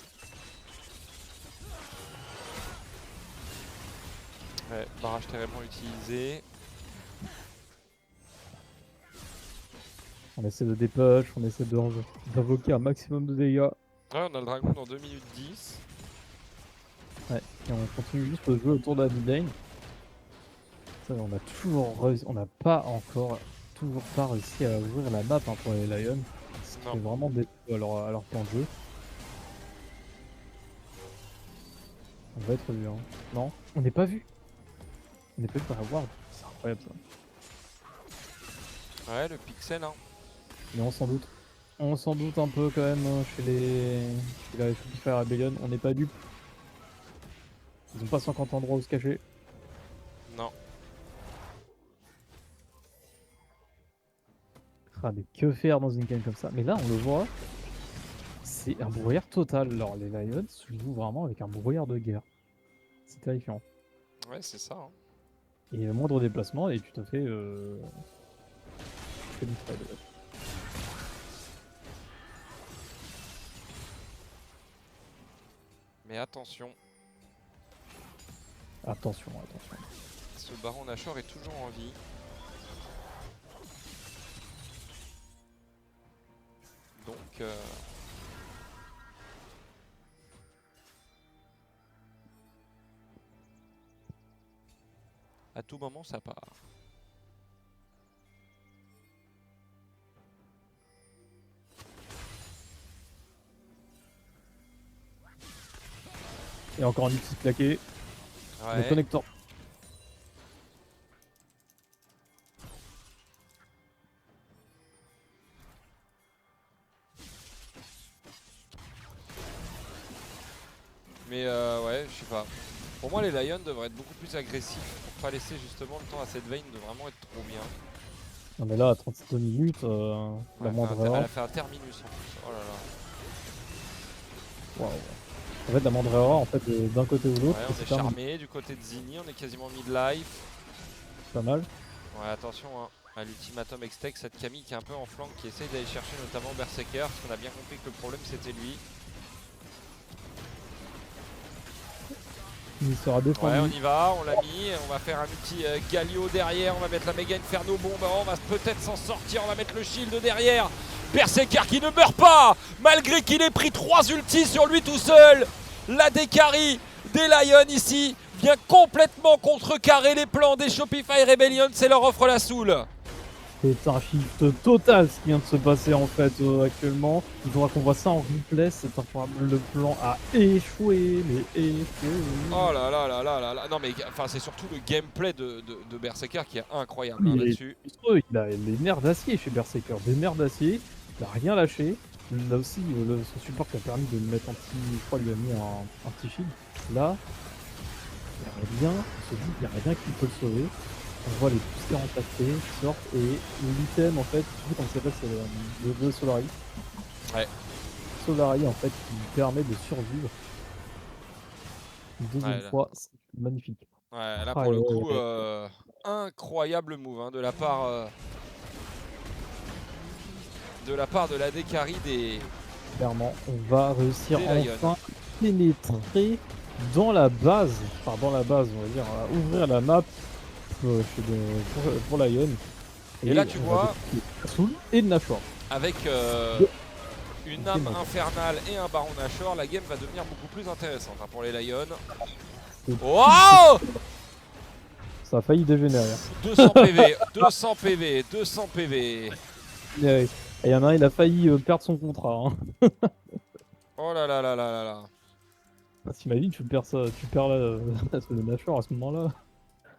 Ouais, barrage terriblement utilisé. On essaie de dépush, on essaie d'invoquer un maximum de dégâts. Ouais, on a le dragon dans 2 minutes 10. Ouais, et on continue juste de jouer autour de la mid lane. Ça, on n'a pas encore toujours pas réussi à ouvrir la map pour les Lions. Non. C'est vraiment des à leur plan de jeu. On va être vu, hein. Non, on n'est pas vu. On n'est pas vu par la ward. C'est incroyable ça. Ouais, le pixel, hein. Mais on s'en doute. On s'en doute un peu quand même chez la Shopify Rebellion. On n'est pas dupes. Ils ont pas 50 endroits où se cacher. Non. Ah, mais que faire dans une game comme ça? Mais là, on le voit. C'est un brouillard total. Alors, les Lions jouent vraiment avec un brouillard de guerre. C'est terrifiant. Ouais, c'est ça. Hein. Et le moindre déplacement, et tu te fais. Tu fais du trade. Mais attention, Attention. ce baron Nashor est toujours en vie. Donc, à tout moment, ça part. Et encore un petit claqué. Le Ouais. connecteur. Mais ouais, je sais pas. Pour moi, les Lions devraient être beaucoup plus agressifs pour pas laisser justement le temps à cette Vayne de vraiment être trop bien. Non, mais là, à 32 minutes, la Elle Mandrea. a fait un terminus en plus. Oh là là. Waouh. En fait, la Mandrea, en fait, d'un côté ou l'autre, Ouais, on c'est est charmé du côté de Zini, on est quasiment mid-life. pas mal. Ouais, attention hein, à l'ultimatum Extech, cette Camille qui est un peu en flanc, qui essaye d'aller chercher notamment Berserker, parce qu'on a bien compris que le problème c'était lui. Il sera défendu. Ouais, on y va, on l'a mis, on va faire un petit Galio derrière, on va mettre la méga Inferno bombe, on va peut-être s'en sortir, on va mettre le shield derrière. Berserker qui ne meurt pas, malgré qu'il ait pris 3 ultis sur lui tout seul. La décarie des Lions ici vient complètement contrecarrer les plans des Shopify Rebellion, c'est leur offre la soul. C'est un shift total ce qui vient de se passer en fait actuellement. Il faudra qu'on voit ça en replay. C'est incroyable. Le plan a échoué, mais échoué. Oh là là là là là là. Non mais enfin c'est surtout le gameplay de Berserker qui est incroyable hein, là-dessus. Il a les nerfs d'acier chez Berserker. Des nerfs d'acier. Il a rien lâché. Là aussi, son support qui a permis de lui mettre un petit. Je crois qu'il lui a mis un petit shield. Là, il n'y a rien. On se dit qu'il n'y a rien qui peut le sauver. On voit les boosters entassés, sortent et l'item en fait, je sais comment ça s'appelle, c'est le Solari. Ouais. Solari en fait qui permet de survivre. Une deuxième fois, c'est magnifique. Ouais, là pour le coup, incroyable move hein, de la part de la décarie des. Clairement, on va réussir Des Lions. enfin à pénétrer dans la base, enfin dans la base, on va dire, à ouvrir la map pour Lion. Et là tu vois, Soul et de Nashor. avec une âme infernale et un baron Nashor, la game va devenir beaucoup plus intéressante hein, pour les Lions. Waouh, Ça a failli dégénérer. 200 PV, 200 PV, 200 PV. Et il y en a un, il a failli perdre son contrat. Hein. Oh là là là là là là. T'imagines, tu perds ça, tu perds le Nashor à ce moment-là.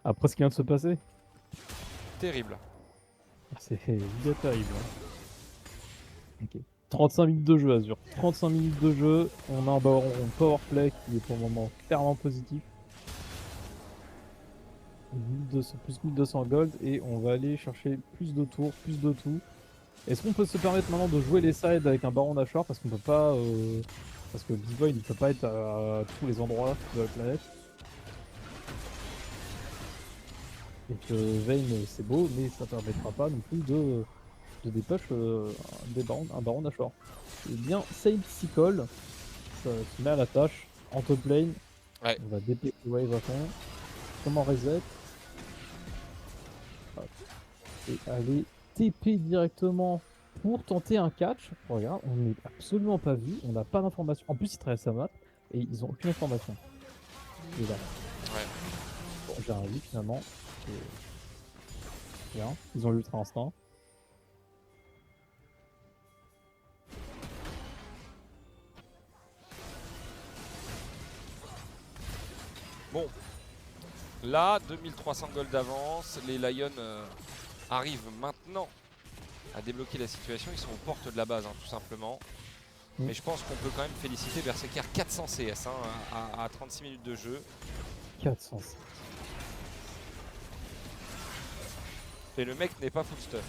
Après ce qui vient de se passer. Terrible. C'est bien terrible. Hein. Ok. 35 minutes de jeu Azur. 35 minutes de jeu. On a un powerplay qui est pour le moment clairement positif. 1200, plus 1200 gold et on va aller chercher plus de tours, plus de tout. Est-ce qu'on peut se permettre maintenant de jouer les sides avec un baron Nashor parce qu'on peut pas... parce que Bivoy ne peut pas être à tous les endroits de la planète. Et que Vayne c'est beau, mais ça permettra pas non plus de dépush un baron d'Ashore. Et bien, same Psychol, ça se met à la tâche, en top lane, Ouais. on va DP wave à fond, comment reset, hop. Et aller TP directement pour tenter un catch. Regarde, on n'est absolument pas vu, on n'a pas d'information. En plus, ils traversent la map et ils ont aucune information. Et là. Ouais. Bon, j'ai un lead finalement. Et... bien, ils ont l'ultra instinct. Bon, là, 2300 gold d'avance. Les Lions arrivent maintenant à débloquer la situation. Ils sont aux portes de la base, hein, tout simplement. Mais je pense qu'on peut quand même féliciter Berserker 400 CS à 36 minutes de jeu. 400. Et le mec n'est pas full stuff.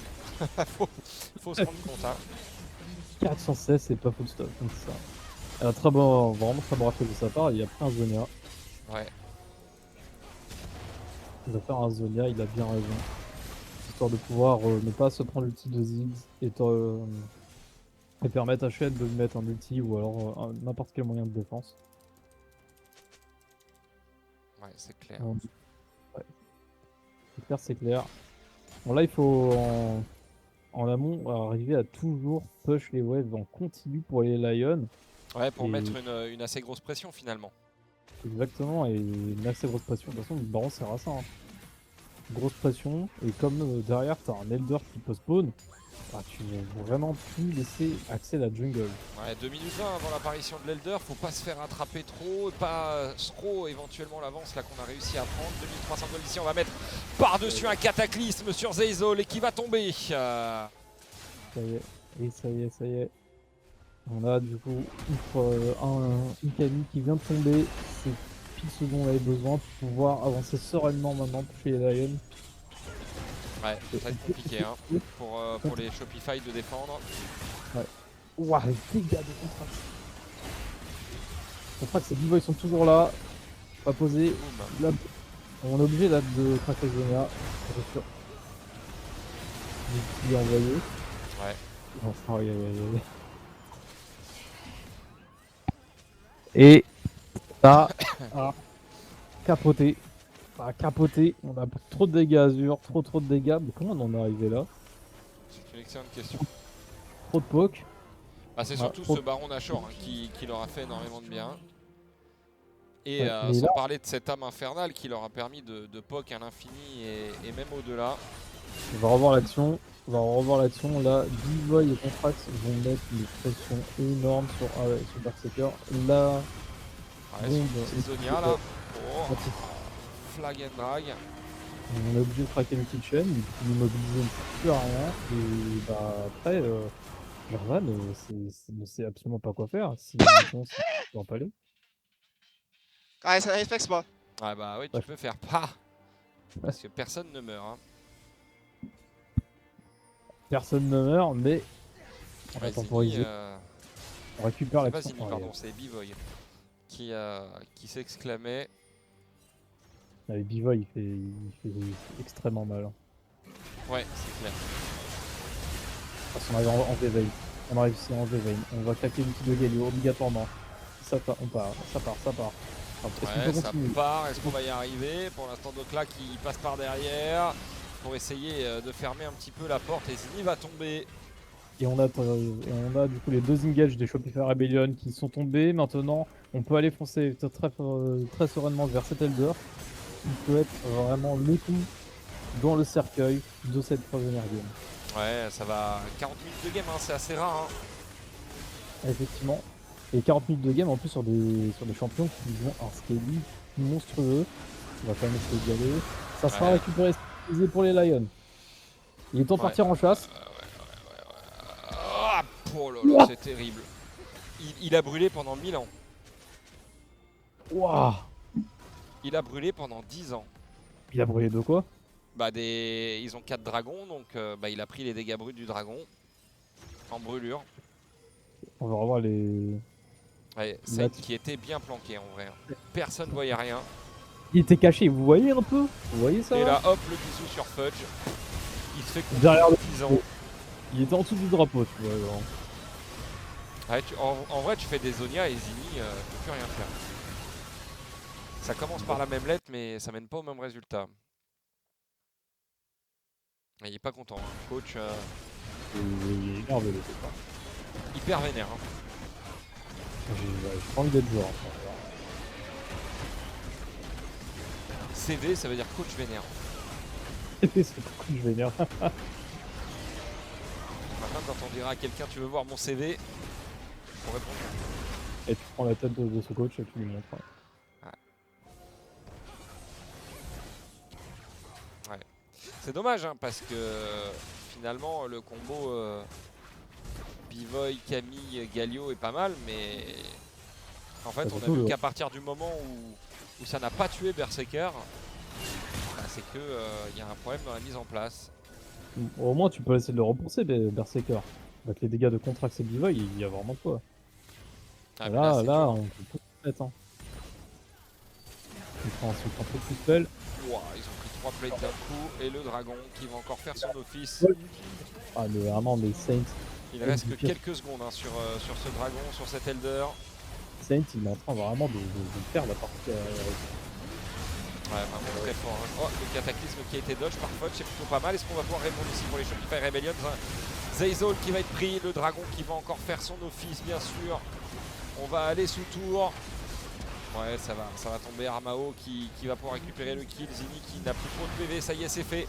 faut se rendre compte. Hein. 416, c'est pas full stop, donc ça. Très bon, vraiment très bon rafle de sa part. Il a pris un Zonia. Ouais. Il va faire un Zonia, il a bien raison. Histoire de pouvoir ne pas se prendre l'ulti de Ziggs et permettre à Shen de lui mettre un ulti ou alors n'importe quel moyen de défense. Ouais, c'est clair. Ouais. C'est clair, c'est clair. Bon, là, il faut en amont arriver à toujours push les waves en continu pour les Lions. Ouais, pour Et... mettre une assez grosse pression finalement. Exactement, et une assez grosse pression. De toute façon, le baron sert à ça. Hein. Grosse pression, et comme derrière, t'as un Elder qui peut spawn, bah, tu veux vraiment plus laisser accès à la jungle. Ouais, 2 minutes 20 avant l'apparition de l'Elder, faut pas se faire attraper trop, pas scroll éventuellement l'avance là qu'on a réussi à prendre. 2300 gold ici, on va mettre par-dessus un cataclysme sur Zeizol et qui va tomber. Ça y est, et ça y est, ça y est. On a du coup une Kali qui vient de tomber, c'est pile ce dont on avait besoin pour pouvoir avancer sereinement maintenant chez les Lions. Ouais, ça va être compliqué hein, pour les Shopify de défendre. Ouais. Ouah, les dégâts de Contrax. Contrax et Bivoy sont toujours là, pas posé. Là, on est obligé là de craquer Zonia, c'est sûr. Il est envoyé. Ouais. Oh, aïe, aïe, aïe. Et ça a capoté. Ça a capoté. On a trop de dégâts Azur, trop de dégâts. Mais comment on en est arrivé là? C'est une excellente question. Trop de poke. Bah, c'est surtout ce baron d'Ashore hein, qui leur a fait énormément de bien. Et Ouais, sans là... parler de cette âme infernale qui leur a permis de poke à l'infini et même au-delà. On va revoir l'action. Là, Bivoy et Contrax vont mettre une pression énorme sur Berserker. Là, Ouais, c'est Zonia là. Oh, flag and drag. on est obligé de craquer une petite chaîne, l'immobiliser, on ne peut plus à rien. Et bah après, Jarvan ne sait absolument pas quoi faire. Si on ne pas aller. Guys, I fix bot. Ouais bah oui, tu Ouais. peux faire pas. Parce que personne ne meurt. Hein. Personne ne meurt, mais on va Ouais, temporiser. On récupère la pas Zini, pardon, c'est Bivoy qui s'exclamait. Avec Bivoy, il fait extrêmement mal. Hein. Ouais, c'est clair. Parce qu'on arrive en V-Vein. On arrive ici en V-Vein. On va claquer l'outil de Galio obligatoirement. Ça part. Alors, Ouais, ça part. Est-ce qu'on va y arriver? Pour l'instant, Dokla qui passe par derrière pour essayer de fermer un petit peu la porte et Zini va tomber. Et on a du coup les deux engages des Shopify Rebellion qui sont tombés. Maintenant, on peut aller foncer très sereinement vers cet Elder. Il peut être vraiment le coup dans le cercueil de cette première game. Ouais, ça va. 40 minutes de game, hein, c'est assez rare. Hein. Effectivement. Et 40 minutes de game en plus sur des champions qui ont un scaling monstrueux. On va quand même essayer d'y aller. Ça sera récupéré pour les Lions. Il est temps de partir en chasse. Oh là là, c'est terrible. Il a brûlé pendant 1000 ans. Waouh. Il a brûlé pendant 10 ans. Il a brûlé de quoi? Bah ils ont 4 dragons, donc il a pris les dégâts bruts du dragon en brûlure. On va revoir les... Ouais, Saint qui était bien planqué en vrai. Personne voyait rien. Il était caché, vous voyez un peu? Vous voyez ça? Et là, hop, le bisou sur Fudge. Il se fait Derrière le couper Il était en dessous du drapeau, tu vois. Genre. Ouais, en vrai, tu fais des Zonia et Zini, tu peux plus rien faire. Ça commence par la même lettre, mais ça mène pas au même résultat. Et il est pas content, hein. Coach Il est énervé, le copain. hyper vénère. Hein. J'ai pas envie d'être joueur. CV, ça veut dire coach vénère. C'est pourquoi je vénère. Maintenant, quand on dira à quelqu'un tu veux voir mon CV, on répond. Et tu prends la tête de ce coach et tu lui montres. Ouais. C'est dommage hein, parce que finalement le combo Bivoy, Camille, Galio est pas mal, mais en fait on a vu qu'à partir du moment où ça n'a pas tué Berserker, bah, c'est que y a un problème dans la mise en place. Au moins tu peux essayer de le repousser, Berserker. Avec les dégâts de Contrax et Bivoy, il y a vraiment quoi. Ah, là, on peut tout mettre. Hein. Il prend trop plus spell. Wow, ils ont pris 3 plates d'un coup et le dragon qui va encore faire son office. Ah, vraiment, les Saints. Il reste que quelques secondes hein, sur ce dragon, sur cet Elder. Saints, il est en train vraiment de faire la partie. Ouais, vraiment très fort. Hein. Oh, le cataclysme qui a été dodge par Fudge, c'est plutôt pas mal. Est-ce qu'on va pouvoir répondre ici pour les Shopify Rebellion? Zeyzol qui va être pris, le dragon qui va encore faire son office, bien sûr. On va aller sous tour. Ouais, ça va tomber. Armao qui va pouvoir récupérer le kill. Zini qui n'a plus trop de PV, ça y est, c'est fait.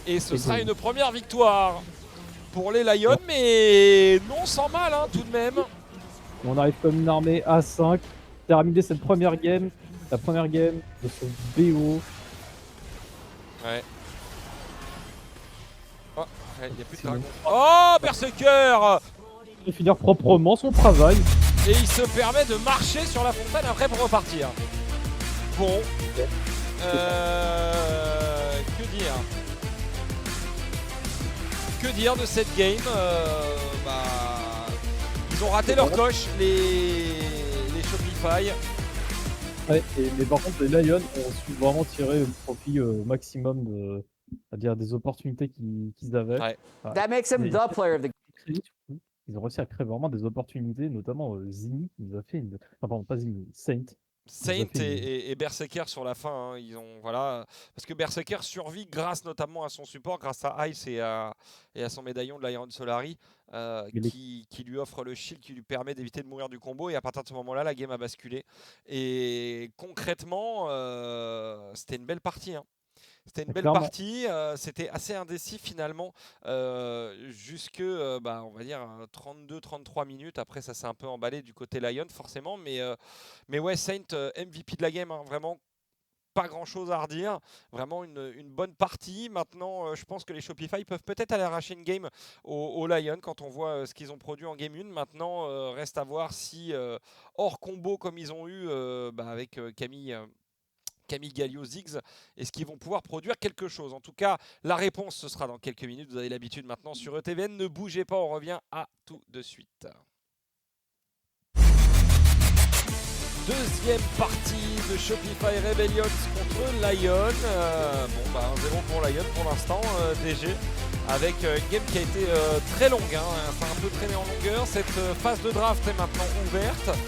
Et ce sera une première victoire pour les Lions, mais non sans mal hein, tout de même. On arrive comme une armée à 5. Terminer cette première game. La première game de ce BO. Ouais. Oh, il n'y a plus de dragon. Oh, Berserker! Il va finir proprement son travail. Et il se permet de marcher sur la fontaine après pour repartir. Bon. Que dire? Que dire de cette game? Ils ont raté leur coche, les Shopify. Ouais, mais par contre, les Lions ont su vraiment tirer le profit maximum c'est-à-dire des opportunités qu'ils avaient. Ouais. That makes him the player of the Ils ont réussi à créer vraiment des opportunités, notamment Zini qui nous a fait une. Enfin, pardon, pas Zini, Saint. Saint et Berserker sur la fin, hein, ils ont voilà parce que Berserker survit grâce notamment à son support, grâce à Ice et à son médaillon de l'Iron Solari qui lui offre le shield qui lui permet d'éviter de mourir du combo, et à partir de ce moment-là la game a basculé et concrètement c'était une belle partie. Hein. C'était une belle partie, c'était assez indécis finalement, jusque on va dire 32-33 minutes. Après ça s'est un peu emballé du côté Lion forcément, mais ouais, Saint MVP de la game, hein, vraiment pas grand chose à redire, vraiment une bonne partie. Maintenant je pense que les Shopify peuvent peut-être aller arracher une game au Lion quand on voit ce qu'ils ont produit en game 1. Maintenant reste à voir si hors combo comme ils ont eu avec Camille Galio, Ziggs, est-ce qu'ils vont pouvoir produire quelque chose? En tout cas, la réponse, ce sera dans quelques minutes. Vous avez l'habitude maintenant sur ETVN. Ne bougez pas, on revient à tout de suite. Deuxième partie de Shopify Rebellion contre Lion. 1-0 pour Lion pour l'instant, DG. Avec une game qui a été très longue. Hein. Ça a un peu traîné en longueur. Cette phase de draft est maintenant ouverte.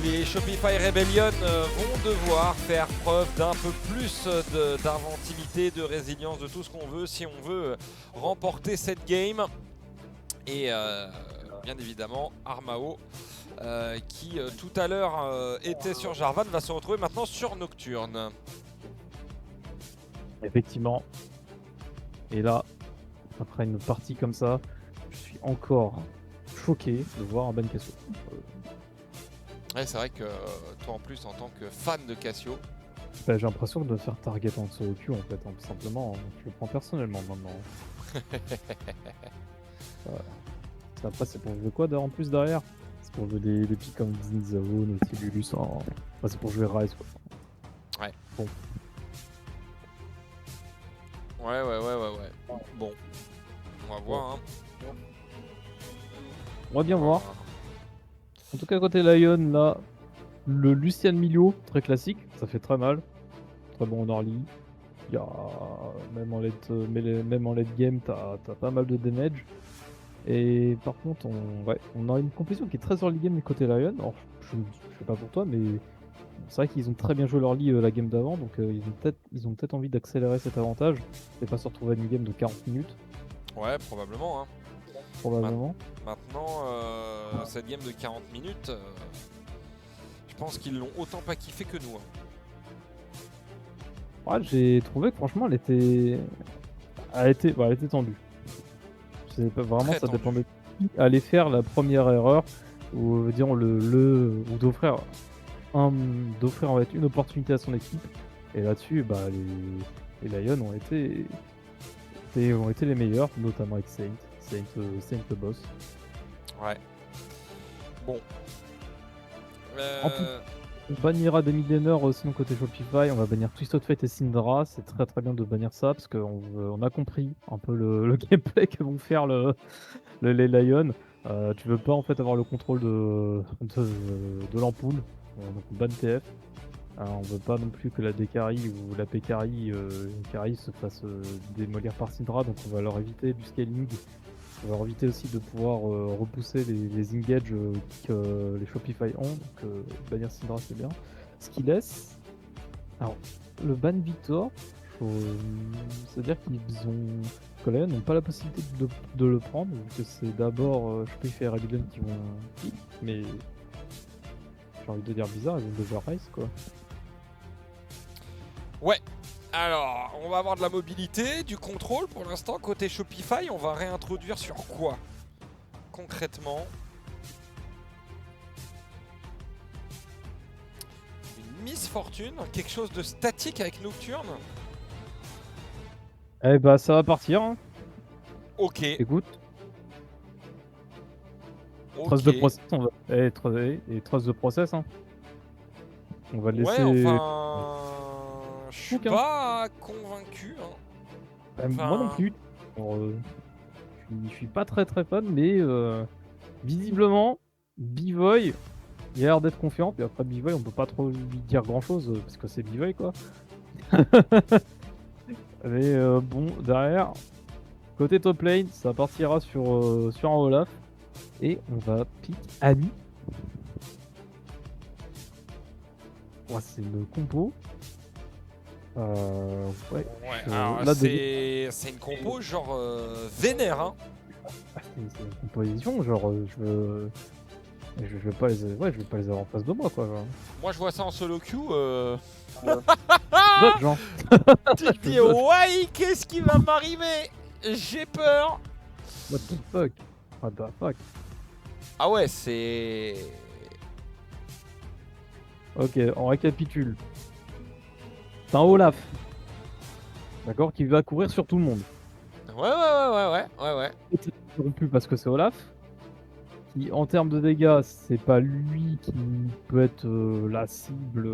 Les Shopify Rebellion vont devoir faire preuve d'un peu plus d'inventivité, de résilience, de tout ce qu'on veut si on veut remporter cette game. Et bien évidemment, Armao, qui tout à l'heure était sur Jarvan, va se retrouver maintenant sur Nocturne. Effectivement. Et là, après une partie comme ça, je suis encore choqué de voir un Ben Cassio. Ouais, c'est vrai que toi en plus en tant que fan de Cassio, j'ai l'impression de faire target en dessous au cul en fait, hein, tout simplement. Je le prends personnellement maintenant. Après c'est pour jouer quoi en plus derrière? C'est pour jouer des pics comme Zinzao, Nautilus, c'est pour jouer Rise quoi. Ouais. Bon. Ouais. Bon. On va voir. Hein. On va bien voir. En tout cas, côté Lion, là, le Lucian Milio, très classique, ça fait très mal. très bon en early. Il y a, même en late game, t'as pas mal de damage. Et par contre, on a une composition qui est très early game du côté Lion. Alors, je sais pas pour toi, mais c'est vrai qu'ils ont très bien joué leur early la game d'avant, donc ils ont peut-être envie d'accélérer cet avantage et pas se retrouver à une game de 40 minutes, Ouais, probablement. Hein. probablement. Maintenant, cette game de 40 minutes, je pense qu'ils l'ont autant pas kiffé que nous. Hein. Ouais, j'ai trouvé que franchement, elle était tendue. C'est pas vraiment, Très ça tendue. dépendait de qui allait faire la première erreur, ou disons ou d'offrir on va dire, une opportunité à son équipe. Et là-dessus, bah, les Lions ont été les meilleurs, notamment avec Saint le boss. Ouais. Bon. En tout- On bannira des mid-laners sinon côté Shopify, on va bannir Twisted Fate et Syndra. C'est très très bien de bannir ça parce qu'on a compris un peu le gameplay que vont faire les Lions. Tu veux pas en fait avoir le contrôle de l'ampoule, donc ban TF. On veut pas non plus que la D-carry ou la P-carry se fasse démolir par Syndra, donc on va leur éviter du scaling. On va leur éviter aussi de pouvoir repousser les engages que les Shopify ont, donc bannir Syndra c'est bien. Ce qui laisse. Alors, le ban Victor, c'est-à-dire que les Lions n'ont pas la possibilité de le prendre, vu que c'est d'abord Shopify et Rebellion qui vont pick, mais j'ai envie de dire bizarre, ils vont devoir race quoi. Ouais. Alors, on va avoir de la mobilité, du contrôle pour l'instant. Côté Shopify, on va réintroduire sur quoi concrètement? Une Miss Fortune, quelque chose de statique avec Nocturne. Eh bah ça va partir, hein. Ok. Écoute, Ok. trace de process, et trace de process, hein. On va le laisser. Ouais, enfin. Je suis Aucun. pas convaincu. Hein. Moi non Enfin- plus. Alors, je suis pas très très fan, mais visiblement, B-Boy, il a l'air d'être confiant. Puis après B-Boy, on peut pas trop lui dire grand chose parce que c'est B-Boy quoi. Mais bon, derrière, côté top lane, ça partira sur un Olaf. Et on va pick Annie. Ouais, c'est le compo. Ouais. Ouais, là, alors c'est une compo genre vénère. Hein. C'est une composition, genre je vais pas les avoir en face de moi quoi. Genre. Moi je vois ça en solo queue. D'autres gens. Tu te dis ouais, qu'est-ce qui va m'arriver? J'ai peur. What the fuck? What the fuck? Ah ouais, c'est... Ok, on récapitule. C'est un Olaf. D'accord, qui va courir sur tout le monde. Ouais. Interrompu parce que c'est Olaf. Qui, en termes de dégâts, c'est pas lui qui peut être la cible.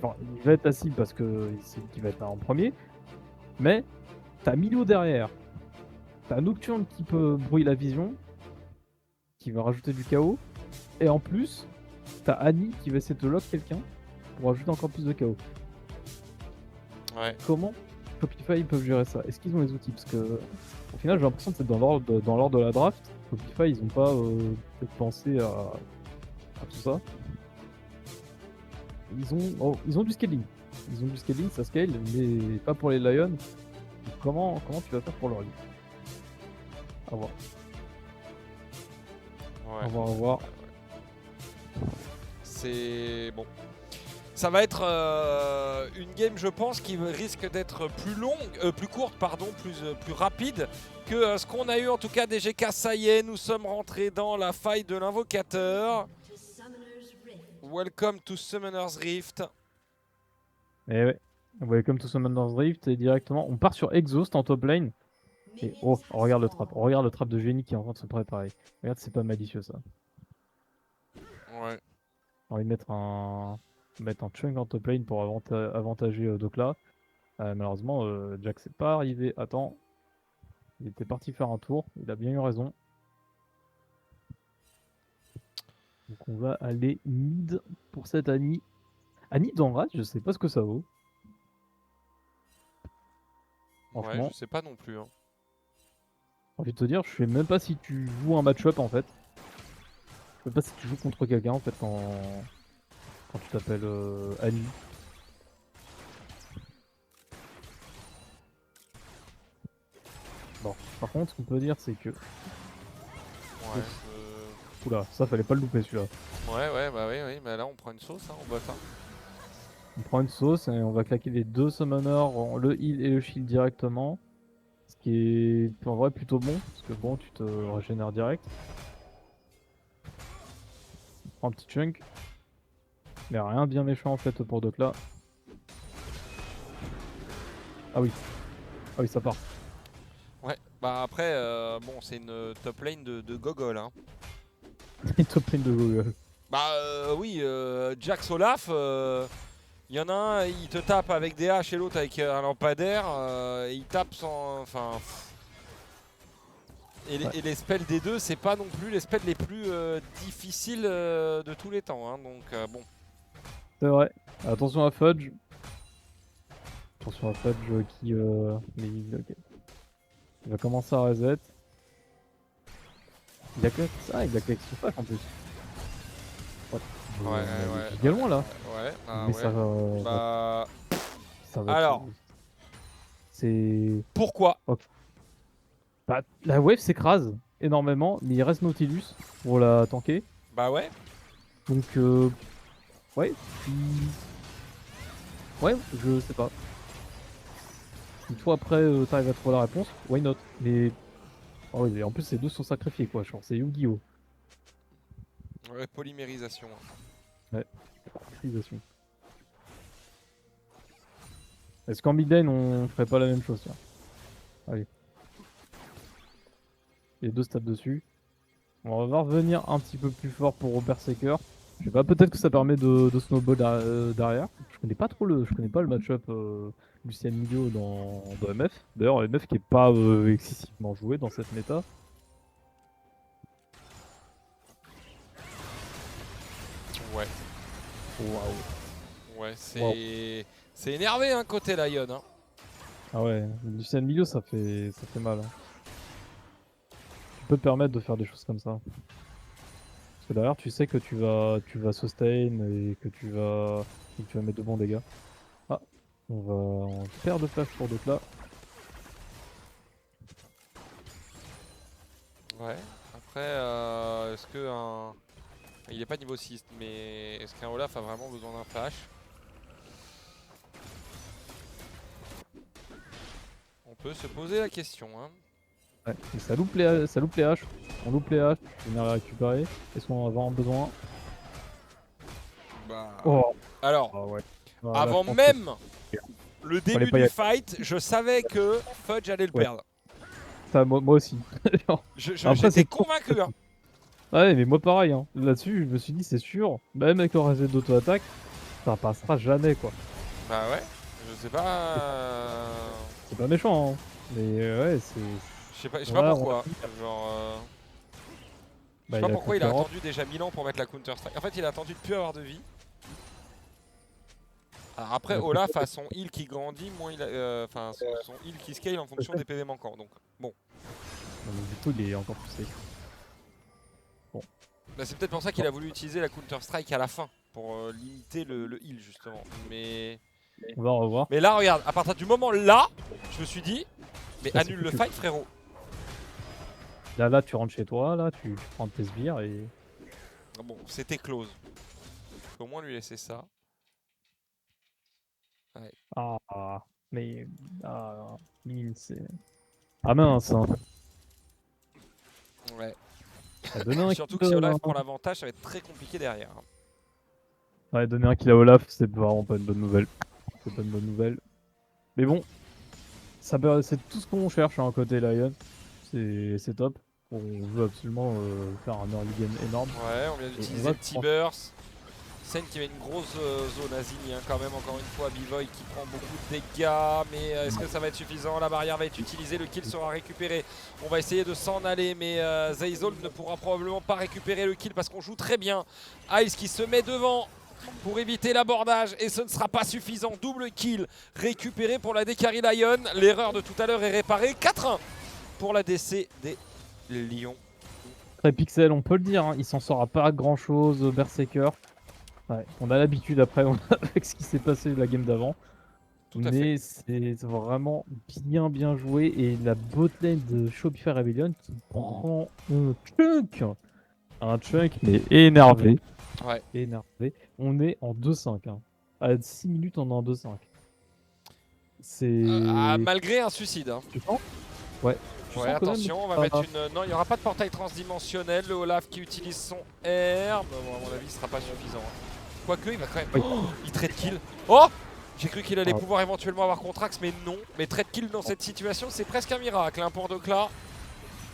Enfin, il va être la cible parce que c'est lui qui va être là en premier. Mais t'as Milo derrière. T'as Nocturne qui peut brouiller la vision. Qui va rajouter du chaos. Et en plus, t'as Annie qui va essayer de lock quelqu'un pour rajouter encore plus de chaos. Ouais. Comment Shopify ils peuvent gérer ça? Est-ce qu'ils ont les outils? Parce que au final j'ai l'impression que c'est dans l'ordre de la draft. Shopify ils ont pas peut-être pensé à tout ça. Ils ont du scaling. Ils ont du scaling, ça scale, mais pas pour les Lions. Comment tu vas faire pour leur ligue? À voir. Ouais. À voir. C'est... Bon. Ça va être une game, je pense, qui risque d'être plus longue, plus courte, pardon, plus rapide que ce qu'on a eu en tout cas des GK. Ça y est, nous sommes rentrés dans la faille de l'invocateur. Welcome to Summoner's Rift. Et ouais. Welcome to Summoner's Rift et directement on part sur Exhaust en top lane. Et oh, regarde le trap. Regarde le trap de génie qui est en train de se préparer. Regarde, c'est pas malicieux ça. Ouais. On va mettre un chunk en top lane pour avantager Dokla. Malheureusement, Jack c'est pas arrivé. Attends. Il était parti faire un tour. Il a bien eu raison. Donc on va aller mid pour cette Annie. Annie dans Rage, je sais pas ce que ça vaut. Ouais, Franchement, je sais pas non plus. Hein. j'ai envie de te dire, je sais même pas si tu joues un match-up en fait. Je sais pas si tu joues contre quelqu'un en fait quand tu t'appelles Annie. Bon, par contre, ce qu'on peut dire, c'est que. Ouais, Oula, ça fallait pas le louper celui-là. ouais, bah oui, mais là on prend une sauce, hein, on botte. Hein. On prend une sauce et on va claquer les deux summoners, le heal et le shield directement. Ce qui est en vrai plutôt bon, parce que bon, tu te régénères direct. On prend un petit chunk. Mais rien de bien méchant en fait pour Docla. Ah oui. Ah oui, ça part. Ouais, bah après, bon, c'est une top lane de gogol. Hein. Top lane de Google. Bah oui, Jax Olaf, il y en a un, il te tape avec des haches et l'autre avec un lampadaire, et il tape sans... Enfin... Et les spells des deux, c'est pas non plus les spells les plus difficiles de tous les temps, hein, donc bon. C'est vrai. Attention à Fudge. Attention à Fudge qui... ok. Il va commencer à reset. Il a claqué ça, il a claqué son pack en plus. Ouais. Il est loin là. Ouais, bah Mais ouais. ça va... Bah... ça va Alors. C'est... Pourquoi? Bah, la wave s'écrase énormément, mais il reste Nautilus pour la tanker. Bah ouais. Donc, ouais, ouais, je sais pas. Une fois après, t'arrives à trouver la réponse, why not? Mais, oh oui, mais en plus, ces deux sont sacrifiés, quoi. Genre, c'est Yu-Gi-Oh! Ouais, polymérisation. Ouais, utilisation. Est-ce qu'en mid-lane, on ferait pas la même chose, tiens? Allez. Les deux stats dessus. On va revenir un petit peu plus fort pour Berserker. Je sais pas, peut-être que ça permet de snowball derrière. Je connais pas le match-up Lucien Milio dans MF. D'ailleurs, MF qui est pas excessivement joué dans cette méta. Ouais. Waouh. Ouais, c'est énervé, hein, côté Lion. Hein. Ah ouais, Lucien Milio, ça fait mal. Hein. Tu peux te permettre de faire des choses comme ça. Parce que derrière, tu sais que tu vas sustain et que tu vas mettre de bons dégâts. Ah, on perd de flash pour d'autres là. Ouais. Après, est-ce que un... Il est pas niveau 6, mais est-ce qu'un Olaf a vraiment besoin d'un flash? On peut se poser la question. Hein. Ouais, et ça loupe les haches. On loupe les haches, on vient les récupérer. Est-ce qu'on va avoir besoin? Bah... Oh. Alors, Ah ouais. avant même le début du fight, je savais que Fudge allait le perdre. Ça, moi aussi. J'étais convaincu. Hein. Ouais, mais moi pareil. Hein. Là-dessus, je me suis dit, c'est sûr, même avec le reset d'auto-attaque, ça passera jamais quoi. Bah ouais, je sais pas. C'est pas méchant, hein. Mais ouais, c'est. Je sais pas pourquoi. Genre. Je sais pas pourquoi il a attendu déjà 1000 ans pour mettre la Counter Strike. En fait, il a attendu de plus avoir de vie. Alors après, Olaf a son heal qui grandit, moins il enfin son heal qui scale en fonction des PV manquants. Donc bon. Non, mais du coup, il est encore plus safe. Bon. Bah, c'est peut-être pour ça qu'il a voulu utiliser la Counter Strike à la fin pour limiter le heal justement. Mais on va revoir. Mais là, regarde, à partir du moment là, je me suis dit, mais ça, annule le fight, frérot. Là, tu rentres chez toi, là, tu prends tes sbires et. Bon, c'était close. Je peux au moins lui laisser ça. Ouais. Ah, mais. Ah, c'est. Ah mince, hein. Ouais. Surtout que si Olaf prend l'avantage, ça va être très compliqué derrière. Ouais, donner un kill à Olaf, c'est vraiment pas une bonne nouvelle. C'est pas une bonne nouvelle. Mais bon, c'est tout ce qu'on cherche à un côté Lion. C'est top. On veut absolument faire un early game énorme. Ouais, on vient d'utiliser le T-Burst. Sen qui avait une grosse zone Azini, hein, quand même, encore une fois. Bivoy qui prend beaucoup de dégâts, mais est-ce que ça va être suffisant? La barrière va être utilisée, le kill sera récupéré. On va essayer de s'en aller, mais Zeyzol ne pourra probablement pas récupérer le kill parce qu'on joue très bien. Ice qui se met devant pour éviter l'abordage et ce ne sera pas suffisant. Double kill récupéré pour la Dekari Lion. L'erreur de tout à l'heure est réparée. 4-1 pour la DC des Lions. Très pixel, on peut le dire, hein, il s'en sort à pas grand chose, Berserker. Ouais, on a l'habitude après avec ce qui s'est passé la game d'avant. Tout à Mais c'est vraiment bien joué. Et la botlane de Shopify Rebellion qui prend un chunk. Un chunk, mais énervé. Ouais. Énervé. On est en 2-5. Hein. À 6 minutes, on est en 2-5. C'est. Malgré un suicide. Hein. Tu sens? Ouais. Tu Ouais, sens quand même attention, on va mettre une. Non, il n'y aura pas de portail transdimensionnel. Le Olaf qui utilise son R. Mais bon, à mon avis, ce sera pas suffisant. Hein. Quoique, il va quand même. Oui. Oh, il trade kill. Oh! J'ai cru qu'il allait Ah. pouvoir éventuellement avoir Contrax, mais non. Mais trade kill dans cette situation, c'est presque un miracle hein, pour Docla.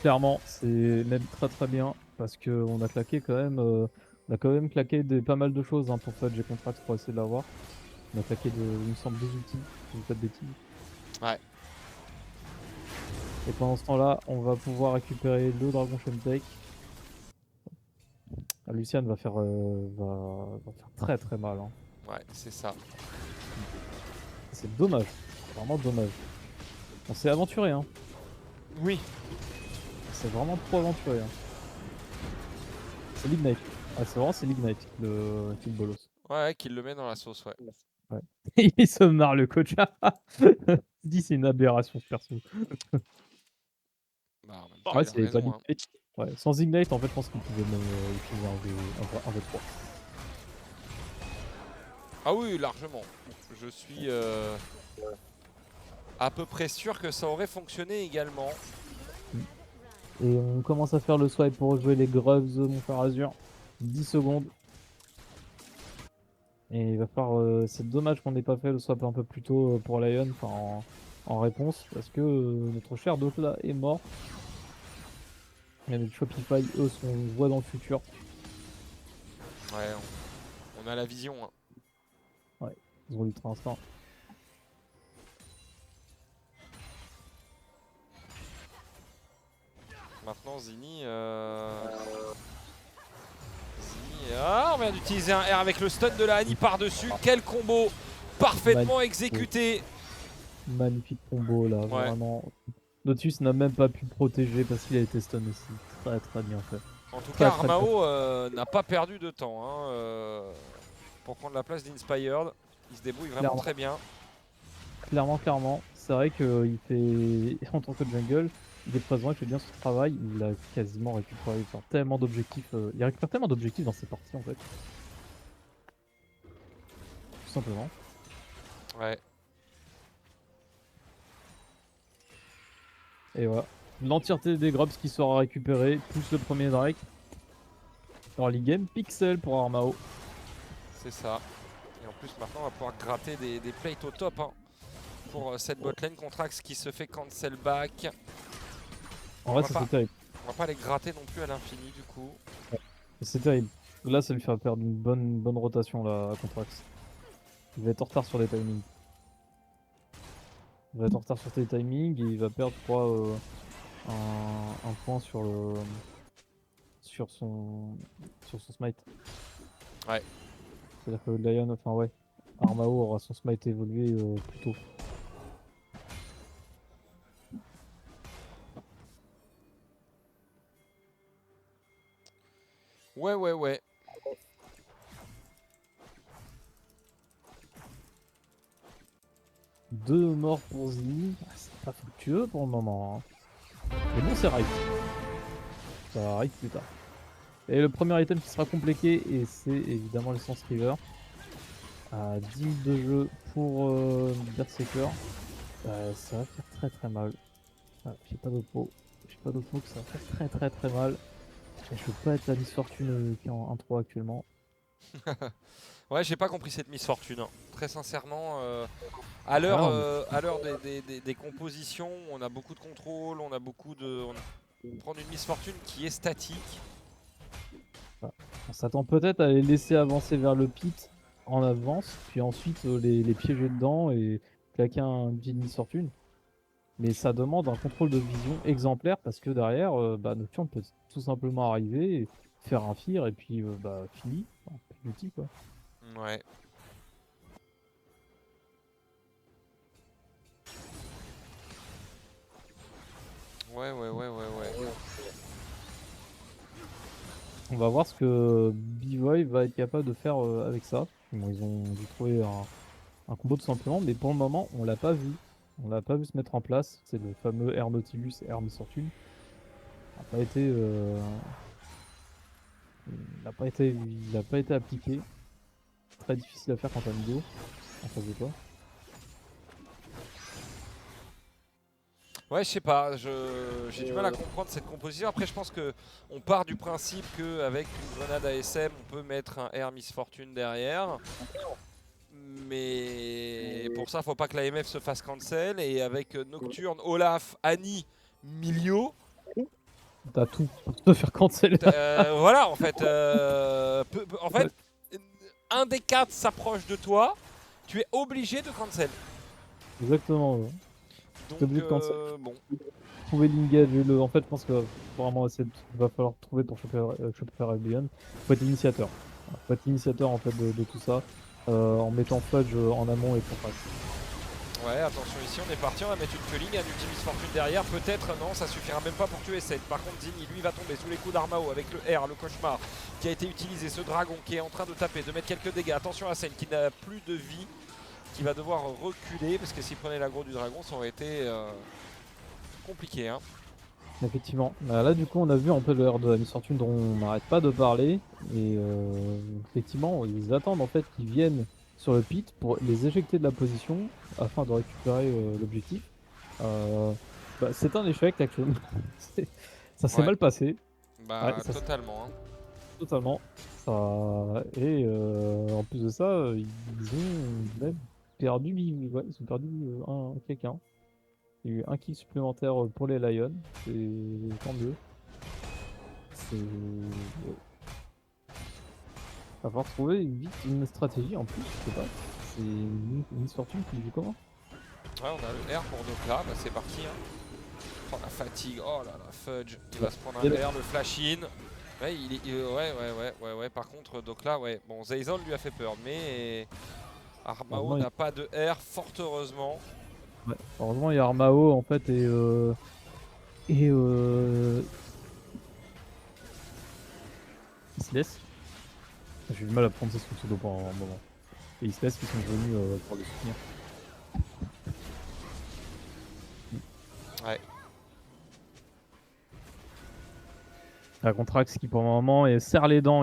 Clairement, c'est même très bien. Parce qu'on a claqué quand même. On a quand même claqué pas mal de choses hein, pour Fudge et Contract pour essayer de l'avoir. On a claqué, il me semble, 2 outils, si je dis pas de bêtises. Ouais. Et pendant ce temps-là, on va pouvoir récupérer le Dragon Shemtake. Lucian va faire très mal. Hein. Ouais, c'est ça. C'est dommage, vraiment dommage. On s'est aventuré, hein. Oui. C'est vraiment trop aventuré. Hein. C'est l'Ignite. Ah, c'est l'Ignite, le kill bolos. Ouais, qu'il le met dans la sauce, ouais. Il se marre le coach. Il dit c'est une aberration ce perso. Bah, en même temps, Ouais, il a c'est pas raison, hein. l'Ignite. Ouais, sans Ignite, en fait, je pense qu'il pouvait même utiliser un V3. Ah oui, largement. Je suis à peu près sûr que ça aurait fonctionné également. Et on commence à faire le swipe pour jouer les Grubbs, mon frère Azur. 10 secondes. Et il va falloir. C'est dommage qu'on n'ait pas fait le swap un peu plus tôt pour Lion, enfin en réponse, parce que notre cher Docla est mort. Et les Shopify, eux, sont voient dans le futur. Ouais, on a la vision. Hein. Ils ont l'ultra instinct. Maintenant, Zini. Ah, on vient d'utiliser un R avec le stun de la Annie par-dessus. Quel combo parfaitement exécuté. Magnifique combo là, vraiment. Lotus n'a même pas pu le protéger parce qu'il a été stun aussi. Très bien fait. En tout cas, Armao n'a pas perdu de temps hein, pour prendre la place d'Inspired. Il se débrouille vraiment très bien. Clairement. C'est vrai qu'il fait, en tant que jungle, il est présent, il fait bien son travail. Il a quasiment récupéré tellement d'objectifs. Il récupère tellement d'objectifs dans ses parties en fait. Tout simplement. Ouais. Et voilà. L'entièreté des grubs qui sera récupérée, plus le premier Drake. Early game, pixel pour Armao. C'est ça. Et en plus, maintenant, on va pouvoir gratter des plates au top hein, pour cette botlane contre Axe qui se fait cancel back. En vrai, ça c'est terrible. On va pas les gratter non plus à l'infini du coup. C'est terrible. Là, ça lui fait perdre une bonne rotation là, contre Axe. Il va être en retard sur les timings. Il va être en retard sur ses timings et il va perdre, je crois, un point sur le sur son smite. Ouais. C'est-à-dire que Lion, enfin ouais, Armao aura son smite évolué plus tôt. Ouais. Deux morts pour Zini, c'est pas fructueux pour le moment. Hein. Mais bon, c'est right. Ça arrive plus tard. Et le premier item qui sera compliqué, et c'est évidemment l'essence River. À 10 minutes de jeu pour Berserker. Ça va faire très mal. Ah, j'ai pas d'autre mot. Que ça va faire très mal. Et je veux pas être la misfortune qui est en 1-3 actuellement. Ouais, j'ai pas compris cette misfortune. Hein. Très sincèrement, à l'heure des compositions, on a beaucoup de contrôle, on a beaucoup de... Prendre une misfortune qui est statique. On s'attend peut-être à les laisser avancer vers le pit en avance, puis ensuite les piéger dedans et claquer un petit misfortune. Mais ça demande un contrôle de vision exemplaire parce que derrière, Nocturne peut tout simplement arriver, faire un fear et puis fini. Plus d'outil quoi. Ouais. Ouais. On va voir ce que B-Boy va être capable de faire avec ça. Bon, ils ont dû trouver un combo tout simplement, mais pour le moment, on l'a pas vu. On l'a pas vu se mettre en place. C'est le fameux Air Nautilus et Air Miss Fortune. Il n'a pas été appliqué. Très difficile à faire quand t'as un go en face de toi. Ouais, je sais pas, j'ai du mal à comprendre cette composition. Après, je pense que on part du principe qu'avec une grenade ASM, on peut mettre un Air Miss Fortune derrière. Mais pour ça, faut pas que la MF se fasse cancel. Et avec Nocturne, Olaf, Annie, Milio, T'as tout pour te faire cancel. voilà, en fait, un des 4 s'approche de toi, tu es obligé de cancel. Exactement. Ouais. Donc, T'es obligé de cancel. bon. Trouver l'engage et le. En fait, je pense que vraiment va falloir trouver pour choper Rebellion. Faut être initiateur. Voilà. Faut être initiateur en fait de tout ça. En mettant Fudge en amont et pour face. Ouais, attention ici, on est parti, on va mettre une culling, un Ultimis Fortune derrière, peut-être, non, ça suffira même pas pour tuer 7. Par contre, Zini, lui, va tomber sous les coups d'Armao avec le R, le cauchemar qui a été utilisé, ce dragon qui est en train de taper, de mettre quelques dégâts. Attention à Sen qui n'a plus de vie, qui va devoir reculer, parce que s'il prenait l'aggro du dragon, ça aurait été compliqué. Hein. Effectivement. Là, du coup, on a vu un peu le R de la Miss Fortune dont on n'arrête pas de parler. Et effectivement, ils attendent en fait qu'ils viennent sur le pit pour les éjecter de la position afin de récupérer l'objectif. C'est un échec actuellement. Ça s'est mal passé. Bah, Ouais, totalement. Hein. Totalement. Et en plus de ça, ils ont même perdu, ouais, ils ont perdu quelqu'un. Il y a eu un kill supplémentaire pour les Lions, et tant mieux. C'est. Va falloir trouver vite une stratégie en plus, je sais pas. C'est une Miss Fortune qui joue comment? Ouais, on a le R pour Dokla, bah c'est parti. Hein. Oh la fatigue, oh là la Fudge, il va se prendre un R, le flash in. Ouais, ouais. Par contre, Dokla, ouais. Bon, Zayzol lui a fait peur, mais Armao n'a pas de R, fort heureusement. Ouais, heureusement, il y a Armao en fait, et il se laisse. J'ai eu du mal à prendre ses pseudo pendant un moment. Et il se laisse qui sont venus pour le soutenir. Ouais. La Contrax qui pour le moment il serre les dents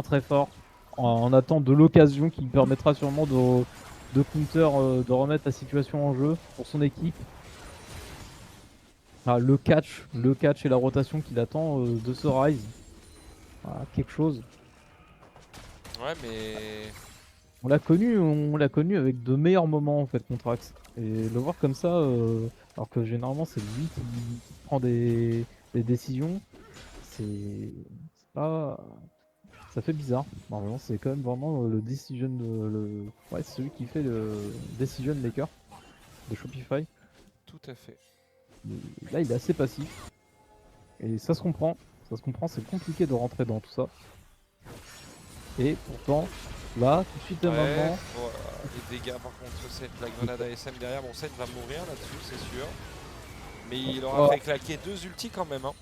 très fort en attente de l'occasion qui lui permettra sûrement de counter, de remettre la situation en jeu pour son équipe. Le catch et la rotation qu'il attend de ce Rise. Quelque chose. Ouais, mais On l'a connu avec de meilleurs moments en fait, Contrax. Et le voir comme ça, alors que généralement c'est lui qui prend des décisions, c'est pas. Ça fait bizarre. Normalement, c'est quand même vraiment le decision, ouais, c'est celui qui fait le decision maker de Shopify. tout à fait. Là, il est assez passif. Et ça se comprend. C'est compliqué de rentrer dans tout ça. Et pourtant, là, tout de suite, Ouais, maintenant. voilà. Les dégâts, par contre, c'est la grenade ASM derrière. Bon, Sen va mourir là-dessus, c'est sûr. Mais il aura fait claquer 2 ultis quand même. Hein.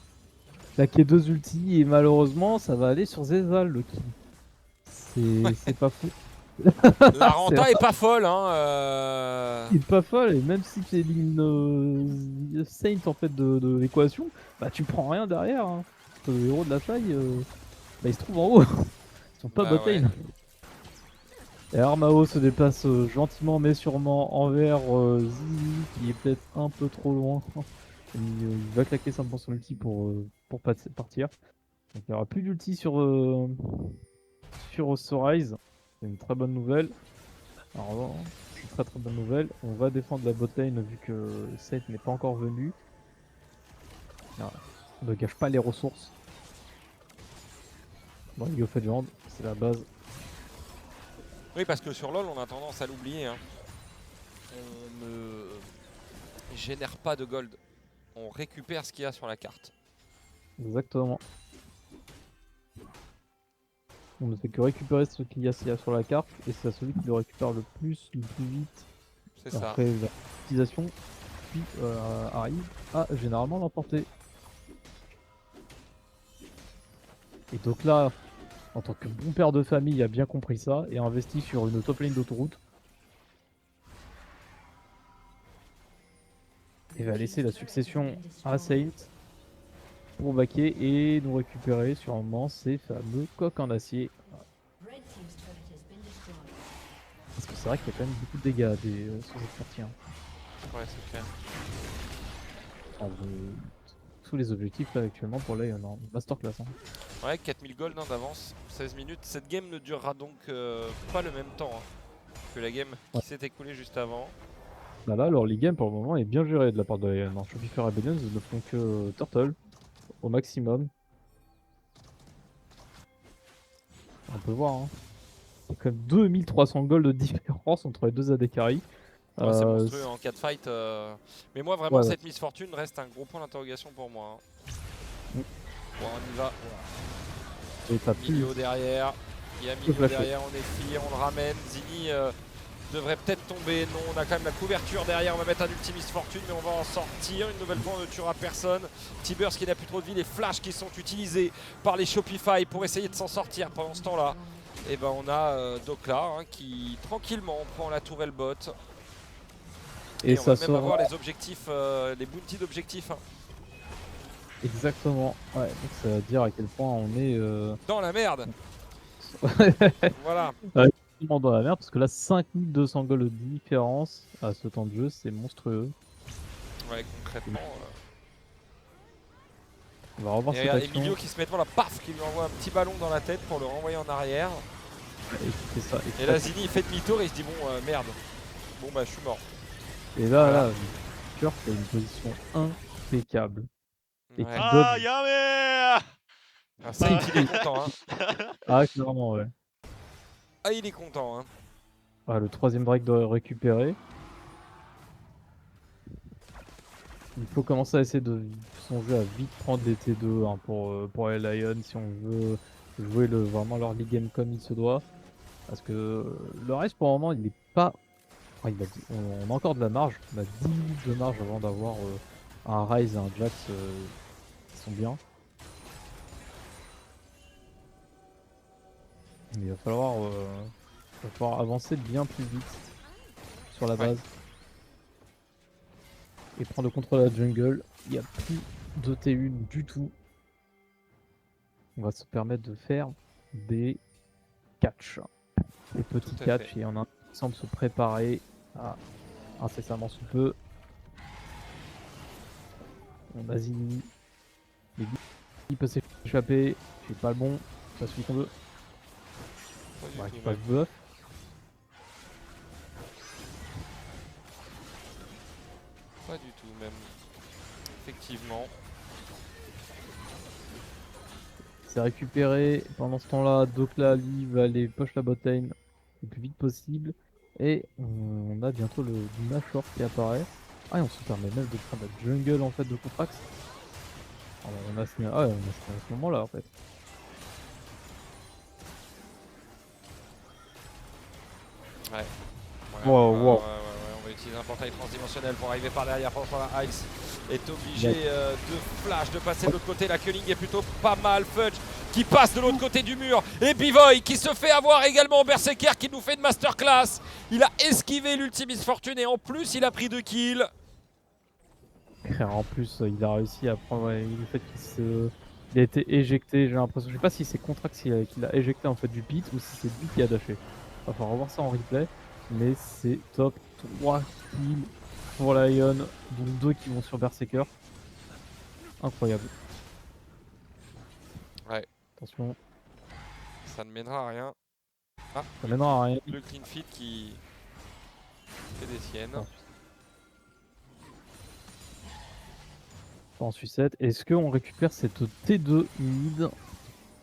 Claquer 2 ultis et malheureusement, ça va aller sur Zezal le kill. C'est pas fou. La renta est pas folle. Hein, Il est pas folle, et même si tu élimines Saint en fait de l'équation, bah tu prends rien derrière. Hein. Le héros de la faille, bah, il se trouve en haut. Ils sont pas Bah botlane. ouais. Et Armao se déplace gentiment mais sûrement envers Zizi qui est peut-être un peu trop loin. Il va claquer simplement son ulti pour partir. Donc il n'y aura plus d'ulti sur Rise. C'est une très bonne nouvelle. Alors, très très bonne nouvelle. On va défendre la botlane vu que Seth n'est pas encore venu. Voilà. On ne gâche pas les ressources. Bon, League of Legends, c'est la base. Oui, parce que sur LoL, on a tendance à l'oublier. Hein. On ne génère pas de gold. On récupère ce qu'il y a sur la carte. Exactement. On ne fait que récupérer ce qu'il y a sur la carte, et c'est celui qui le récupère le plus vite. C'est ça. Après l'utilisation, puis arrive à généralement l'emporter. Et donc là, en tant que bon père de famille, il a bien compris ça et a investi sur une top lane d'autoroute. Et va laisser la succession à Saint pour baquer et nous récupérer sûrement ces fameux coques en acier. Parce que c'est vrai qu'il y a quand même beaucoup de dégâts sur cette partie. Hein. Ouais, c'est clair. Tous les objectifs là actuellement pour Lion en masterclass. Hein. Ouais, 4000 gold d'avance, 16 minutes. Cette game ne durera donc pas le même temps que la game qui s'est écoulée juste avant. Bah là, leur league game pour le moment est bien géré de la part de Lion. En Shopify Rebellion, ils ne font que Turtle au maximum. On peut voir. Hein. Il y a quand même 2300 gold de différence entre les deux AD carry. Ouais, c'est monstrueux en 4 fights. Mais moi, vraiment, Ouais, cette Miss Fortune reste un gros point d'interrogation pour moi. Hein. Bon, on y va. Et t'as plus. Milio derrière. Il y a Milio derrière, on est fire, on le ramène. Zini devrait peut-être tomber. Non, on a quand même la couverture derrière. On va mettre un ultime Miss Fortune, mais on va en sortir. Une nouvelle fois, on ne tuera personne. T-Burst qui n'a plus trop de vie. Les flashs qui sont utilisés par les Shopify pour essayer de s'en sortir pendant ce temps-là. Et ben, on a Dokla hein, qui tranquillement prend la tourelle bot. Et on ça va même avoir les objectifs, les bounties d'objectifs. Hein. Exactement. Ouais, donc ça veut dire à quel point on est dans la merde. Voilà. Dans la merde parce que là 5200 gold de différence à ce temps de jeu, c'est monstrueux. Ouais, concrètement. On va revoir et cette action. Emilio qui se met devant la paf, qui lui envoie un petit ballon dans la tête pour le renvoyer en arrière. Et là Zini il fait demi-tour et il se dit bon merde. Bon bah je suis mort. Et là, voilà. Turk a une position impeccable. Et ouais. Ah, Yame! Ah, ça, il est content. Hein. Ah, clairement, ouais. Ah, il est content. Hein. Ah, le troisième break doit récupérer. Il faut commencer à essayer de songer à vite prendre des T2 hein, pour les Lions si on veut jouer vraiment leur league game comme il se doit. Parce que le reste, pour le moment, il n'est pas. Enfin, on a encore de la marge. On a 10 minutes de marge avant d'avoir un Ryze et un Jax qui sont bien. Mais il va falloir avancer bien plus vite sur la base. Et prendre le contrôle de la jungle. Il n'y a plus de T1 du tout. On va se permettre de faire des catchs. Des petits catchs. Et on a qui semble se préparer à incessamment sous peu. On a Zini. Il peut s'échapper. C'est pas le bon. C'est celui qu'on veut. Ouais, pas de buff. Pas du tout même. Effectivement. C'est récupéré. Pendant ce temps-là, Dokla Ali va aller push la bot lane le plus vite possible. Et on a bientôt le Nashor qui apparaît. Ah et on se permet même de prendre la jungle en fait de Contrax. On a signé à ce moment-là en fait. Ouais. Wow. On va utiliser un portail transdimensionnel pour arriver par derrière. Pendant la Ice est obligé de flash, de passer de l'autre côté. La culling est plutôt pas mal. Fudge qui passe de l'autre côté du mur. Et Bivoy qui se fait avoir également. Berserker qui nous fait une masterclass. Il a esquivé l'ultime Miss Fortune et en plus il a pris 2 kills. En plus, il a réussi à prendre le fait qu'il a été éjecté. J'ai l'impression, je sais pas si c'est Contrax qu'il a éjecté en fait du pit ou si c'est lui qui a dashé. Il va falloir revoir ça en replay. Mais c'est top. 3 kills pour Lion, dont 2 qui vont sur Berserker. Incroyable. Ouais. Attention. Ça ne mènera à rien. Ah, ça mènera à rien. Le clean feed qui fait des siennes. En sucette. Est-ce qu'on récupère cette T2 mid?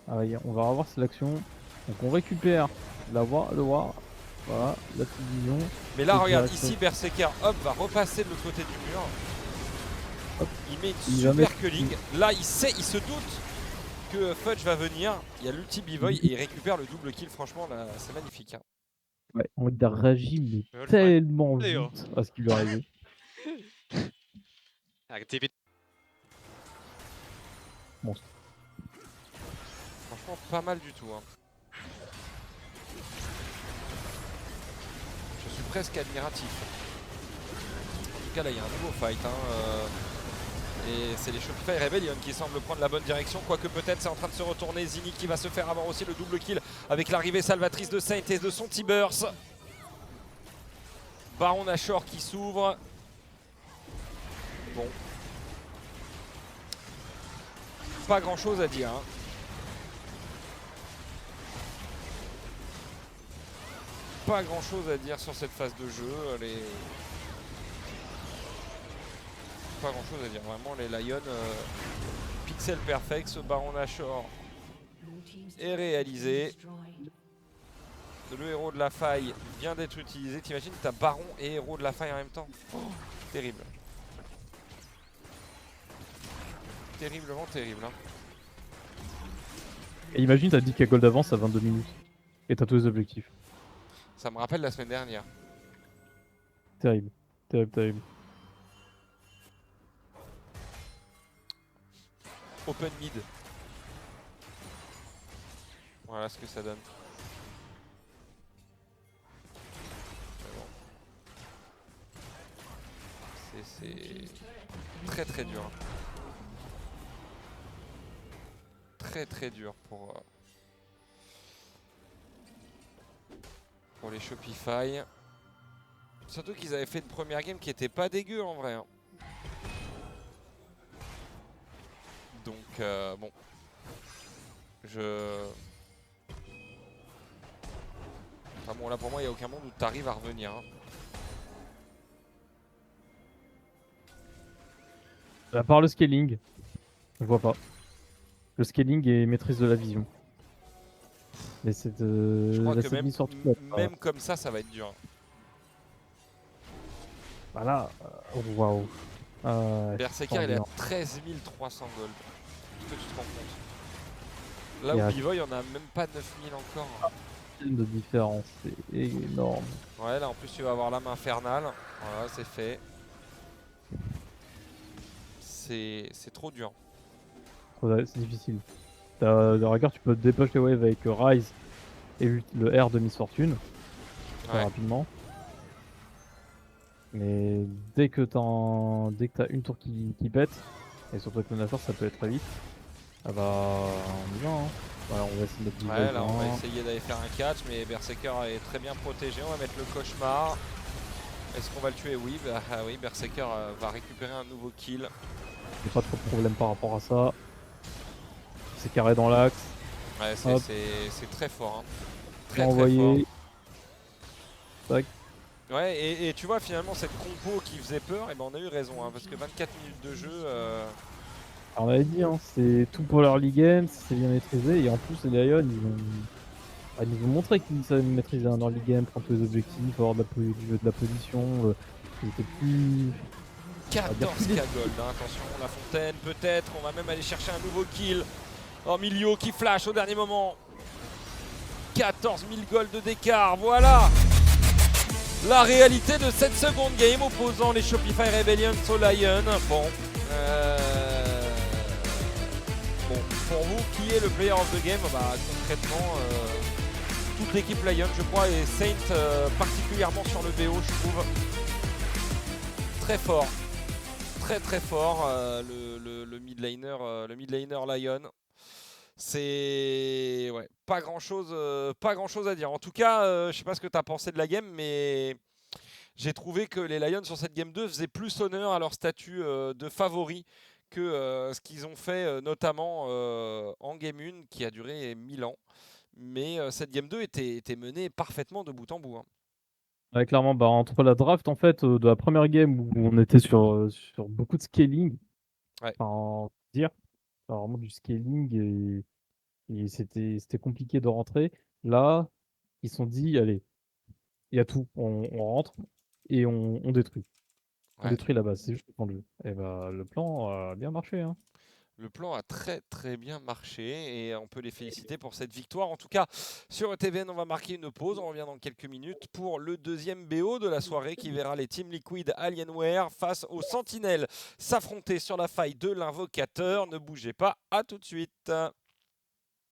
Ah, on va revoir l'action. Donc on récupère le war. Voilà, la petite vision. Mais là, regarde, ici, Berserker, hop, va repasser de l'autre côté du mur. Hop. Il met une super culling. Là, il se doute que Fudge va venir. Il y a l'ulti B-Voy et il récupère le double kill. Franchement, là, c'est magnifique. Hein. Ouais, il a réagi mais Ouais, tellement ouais. vite à ce qui lui est arrivé. Franchement, pas mal du tout. Hein. Je suis presque admiratif. En tout cas, là, il y a un nouveau fight. Hein, et c'est les Shopify Rebellion qui semblent prendre la bonne direction. Quoique peut-être c'est en train de se retourner. Zinni qui va se faire avoir aussi le double kill avec l'arrivée salvatrice de Saint et de son T-Burst. Baron Nashor qui s'ouvre. Bon. Pas grand chose à dire. Hein. Pas grand chose à dire sur cette phase de jeu. Pas grand chose à dire. Vraiment, les Lions pixel perfect. Ce Baron Nashor est réalisé. Le héros de la faille vient d'être utilisé. T'imagines, t'as Baron et héros de la faille en même temps. Oh, terrible. Terriblement terrible. Hein. Et imagine, t'as 10k gold d'avance à 22 minutes. Et t'as tous les objectifs. Ça me rappelle la semaine dernière. Terrible. Terrible, terrible. Open mid. Voilà ce que ça donne. C'est très très dur. Très très dur pour les Shopify. Surtout qu'ils avaient fait une première game qui était pas dégueu en vrai. Hein. Donc bon. Enfin bon là pour moi il n'y a aucun monde où tu arrives à revenir. Hein. À part le scaling, je vois pas. Le scaling et maîtrise de la vision. Mais c'est de Je crois la que même comme ça va être dur. Voilà. Waouh. Berserker il est à 13 300 gold. Est-ce que tu te rends compte? Là où B-Voy on a même pas 9000 encore. De différence, c'est énorme. Ouais là en plus tu vas avoir l'âme infernale. Voilà c'est fait. C'est trop dur. C'est difficile. De rigueur, tu peux dépush les waves avec Rise et le R de Miss Fortune très rapidement. Mais dès que t'as une tour qui pète, et surtout avec le Nashor ça peut être très vite, ah bah on y va hein. Voilà, on va essayer de mettre du ouais là on va essayer d'aller faire un catch mais Berserker est très bien protégé, on va mettre le cauchemar. Est-ce qu'on va le tuer? Oui, bah oui, Berserker va récupérer un nouveau kill. J'ai pas trop de problème par rapport à ça. C'est carré dans l'axe. Ouais c'est très fort. Hein. Très envoyé. Tac. Ouais et tu vois finalement cette compo qui faisait peur, et ben on a eu raison hein, parce que 24 minutes de jeu. Alors on avait dit hein, c'est tout pour leur league game, c'est bien maîtrisé et en plus les Lions ils nous ont montré qu'ils savaient maîtriser leur league game, prendre tous les objectifs, avoir du jeu de la position, ils étaient plus... 14k gold, hein. Attention la fontaine peut-être, on va même aller chercher un nouveau kill. Oh Milio qui flash au dernier moment. 14 000 gold d'écart, voilà la réalité de cette seconde game opposant les Shopify Rebellion aux Lions. Bon, pour vous, qui est le player of the game? Bah, concrètement, toute l'équipe Lion, je crois, et Saint particulièrement sur le BO, je trouve. Très fort. Très très fort, le mid laner Lion. C'est ouais, pas grand chose à dire. En tout cas, je sais pas ce que tu as pensé de la game, mais j'ai trouvé que les Lions sur cette game 2 faisaient plus honneur à leur statut de favori que ce qu'ils ont fait notamment en game 1 qui a duré 1000 ans. Mais cette game 2 était menée parfaitement de bout en bout. Hein. Ouais, clairement, bah, entre la draft en fait de la première game où on était sur beaucoup de scaling, ouais. Enfin, dire, vraiment du scaling et c'était compliqué de rentrer. Là, ils se sont dit, allez, il y a tout, on rentre et on détruit. On détruit la base, c'est juste le plan de jeu. Et bah le plan a bien marché. Hein. Le plan a très bien marché et on peut les féliciter pour cette victoire. En tout cas, sur ETVN, on va marquer une pause. On revient dans quelques minutes pour le deuxième BO de la soirée qui verra les Team Liquid Alienware face aux Sentinelles s'affronter sur la faille de l'invocateur. Ne bougez pas, à tout de suite.